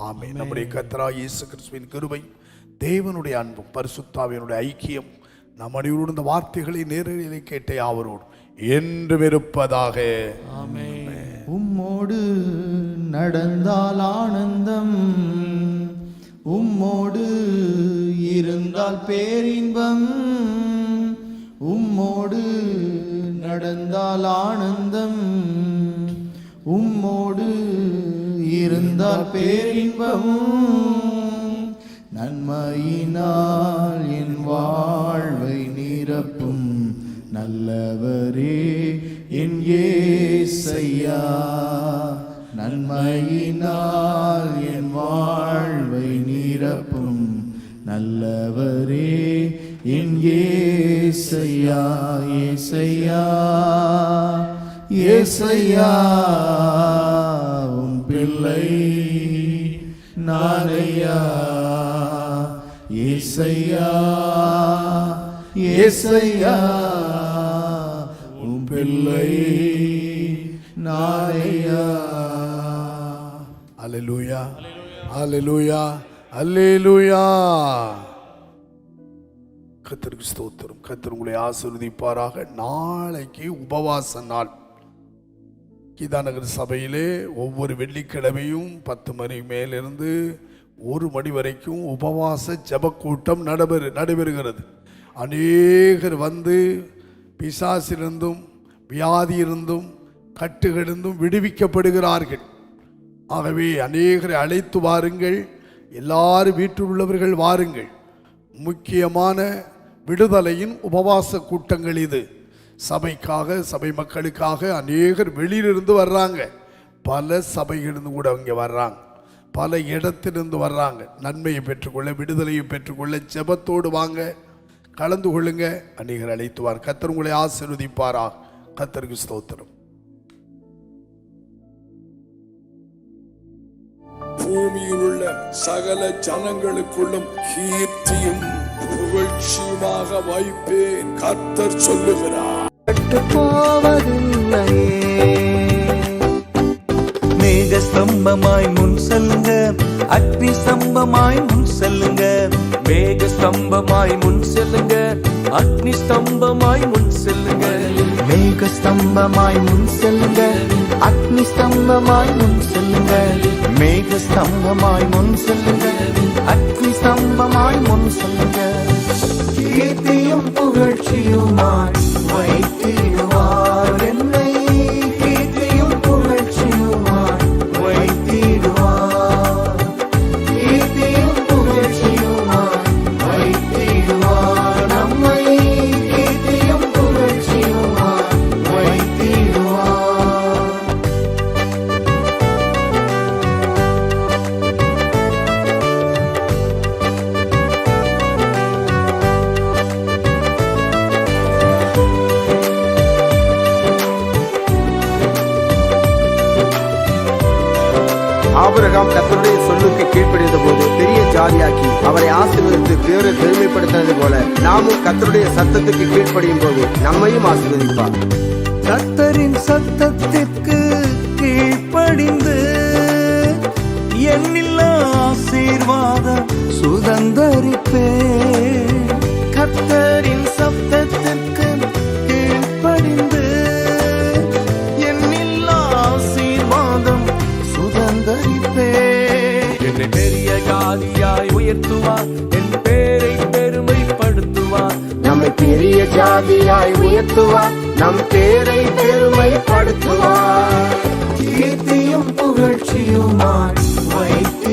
ஆமென். நம்முடைய கர்த்தராகிய இயேசு கிறிஸ்துவின் கிருபை, தேவனுடைய அன்பும் பரிசுத்தாவினுடைய ஐக்கியம் நம் அனைவரோடு இந்த வார்த்தைகளை நேரடியிலே கேட்ட யாவரோடு என்று இருப்பதாக. உம்மோடு நடந்தால் ஆனந்தம், உம்மோடு இருந்தால் பேரின்பம், உம்மோடு நடந்தால் ஆனந்தம், உம்மோடு இருந்தால் பேரின்பம், நன்மையினால் என் வாழ்வை நிரப்பும் நல்லவரே என் இயேசையா, நன்மையினால் என் வாழ்வை நிரப்பும் நல்லவரே என் இயேசையா. இயேசையா இயேசையா உம் பிள்ளை நானையா. இயேசையா இயேசையா உம் பிள்ளை நானையா. அல்லேலூயா, அல்லேலூயா, அல்லேலூயா. கர்த்தருக்கு ஸ்தோத்திரம். கர்த்தர் உங்களை ஆசீர்வதிப்பாராக. நாளைக்கு உபவாச நாள். கீதாநகர் சபையிலே ஒவ்வொரு வெள்ளிக்கிழமையும் 10 மணி மேலிருந்து 1 மணி வரைக்கும் உபவாச ஜெப கூட்டம் நடைபெறுகிறது. அநேகர் வந்து பிசாசிலிருந்தும் வியாதியிருந்தும் கட்டுகளிருந்தும் விடுவிக்கப்படுகிறார்கள். ஆகவே அநேகரை அழைத்து வாருங்கள். எல்லாரும் வீட்டில் உள்ளவர்கள் வாருங்கள். முக்கியமான விடுதலையின் உபவாச கூட்டங்கள் இது. சபைக்காக, சபை மக்களுக்காக அநேகர் வெளியிலிருந்து வர்றாங்க. பல சபைகளிலிருந்து கூட அவங்க வர்றாங்க. பல இடத்திலிருந்து வர்றாங்க. நன்மையை பெற்றுக்கொள்ள, விடுதலையை பெற்றுக்கொள்ள ஜெபத்தோடு வாங்க, கலந்து கொள்ளுங்க. அநேகர் அழைத்துவார். கர்த்தர் உங்களை ஆசீர்வதிப்பாராக. கர்த்தருக்கு ஸ்தோத்திரம். பூமியில் உள்ள சகல ஜனங்களுக்குள்ளும் கீர்த்தியும் புகழ்ச்சியுமாக வைப்பேன். கர்த்தர் சொல்லுகிறார். மேக ஸ்தம்பமாய் முன் செல்லுங்க, அக்னி ஸ்தம்பமாய் முன் செல்லுங்க. மேக ஸ்தம்பமாய் முன் செல்லுங்க, அக்னி ஸ்தம்பமாய் முன் செல்லுங்க. மேக ஸ்தம்பமாய் முன் செல்லுங்க, அக்னி ஸ்தம்பமாய் முன் செல்லுங்க. மேக ஸ்தம்பமாய் முன் செல்லுங்க, அக்னி ஸ்தம்பமாய் முன் செல்லுங்க. கீர்த்தியும் புகழ்ச்சியுமாய் வைத்திடுவார் என்னை. கீர்த்தியும் புகழ்ச்சியுமாய் வைத்திடுவார். கீர்த்தியும் புகழ்ச்சியுமாய் வைத்திடுவார் நம்மை. கீர்த்தியும் புகழ்ச்சியுமாய் வைத்திடுவார். ஆபிரகாம் கர்த்தருடைய சொல்லுக்கு கீழ்ப்படிந்த போது பெரிய ஜாதியாக்கி அவரை ஆசீர்வதித்து பேரை பெருமைப்படுத்தினது போல நாமும் கர்த்தருடைய சத்தத்துக்கு கீழ்ப்படியும் போது நம்மையும் ஆசீர்வதிப்பார். கர்த்தரின் சத்தத்திற்கு கீழ்ப்படிந்து என்னில்லா ஆசீர்வாதம் சுதந்தரிப்பே. கர்த்தரின் சத்தத்திற்கு கீழ்ப்படிந்து என்னில்லா ஆசீர்வாதம் சுதந்தரிப்பே. என்னை பெரிய ஜாதியாய் உயர்த்துவார், என் பேரை பெருமைப்படுத்துவார். நம்மை பெரிய ஜாதியாய் உயர்த்துவார், நம் பேரை பெருமைப்படுத்துவார். கீர்த்தியும் புகழ்ச்சியுமாய் வைத்து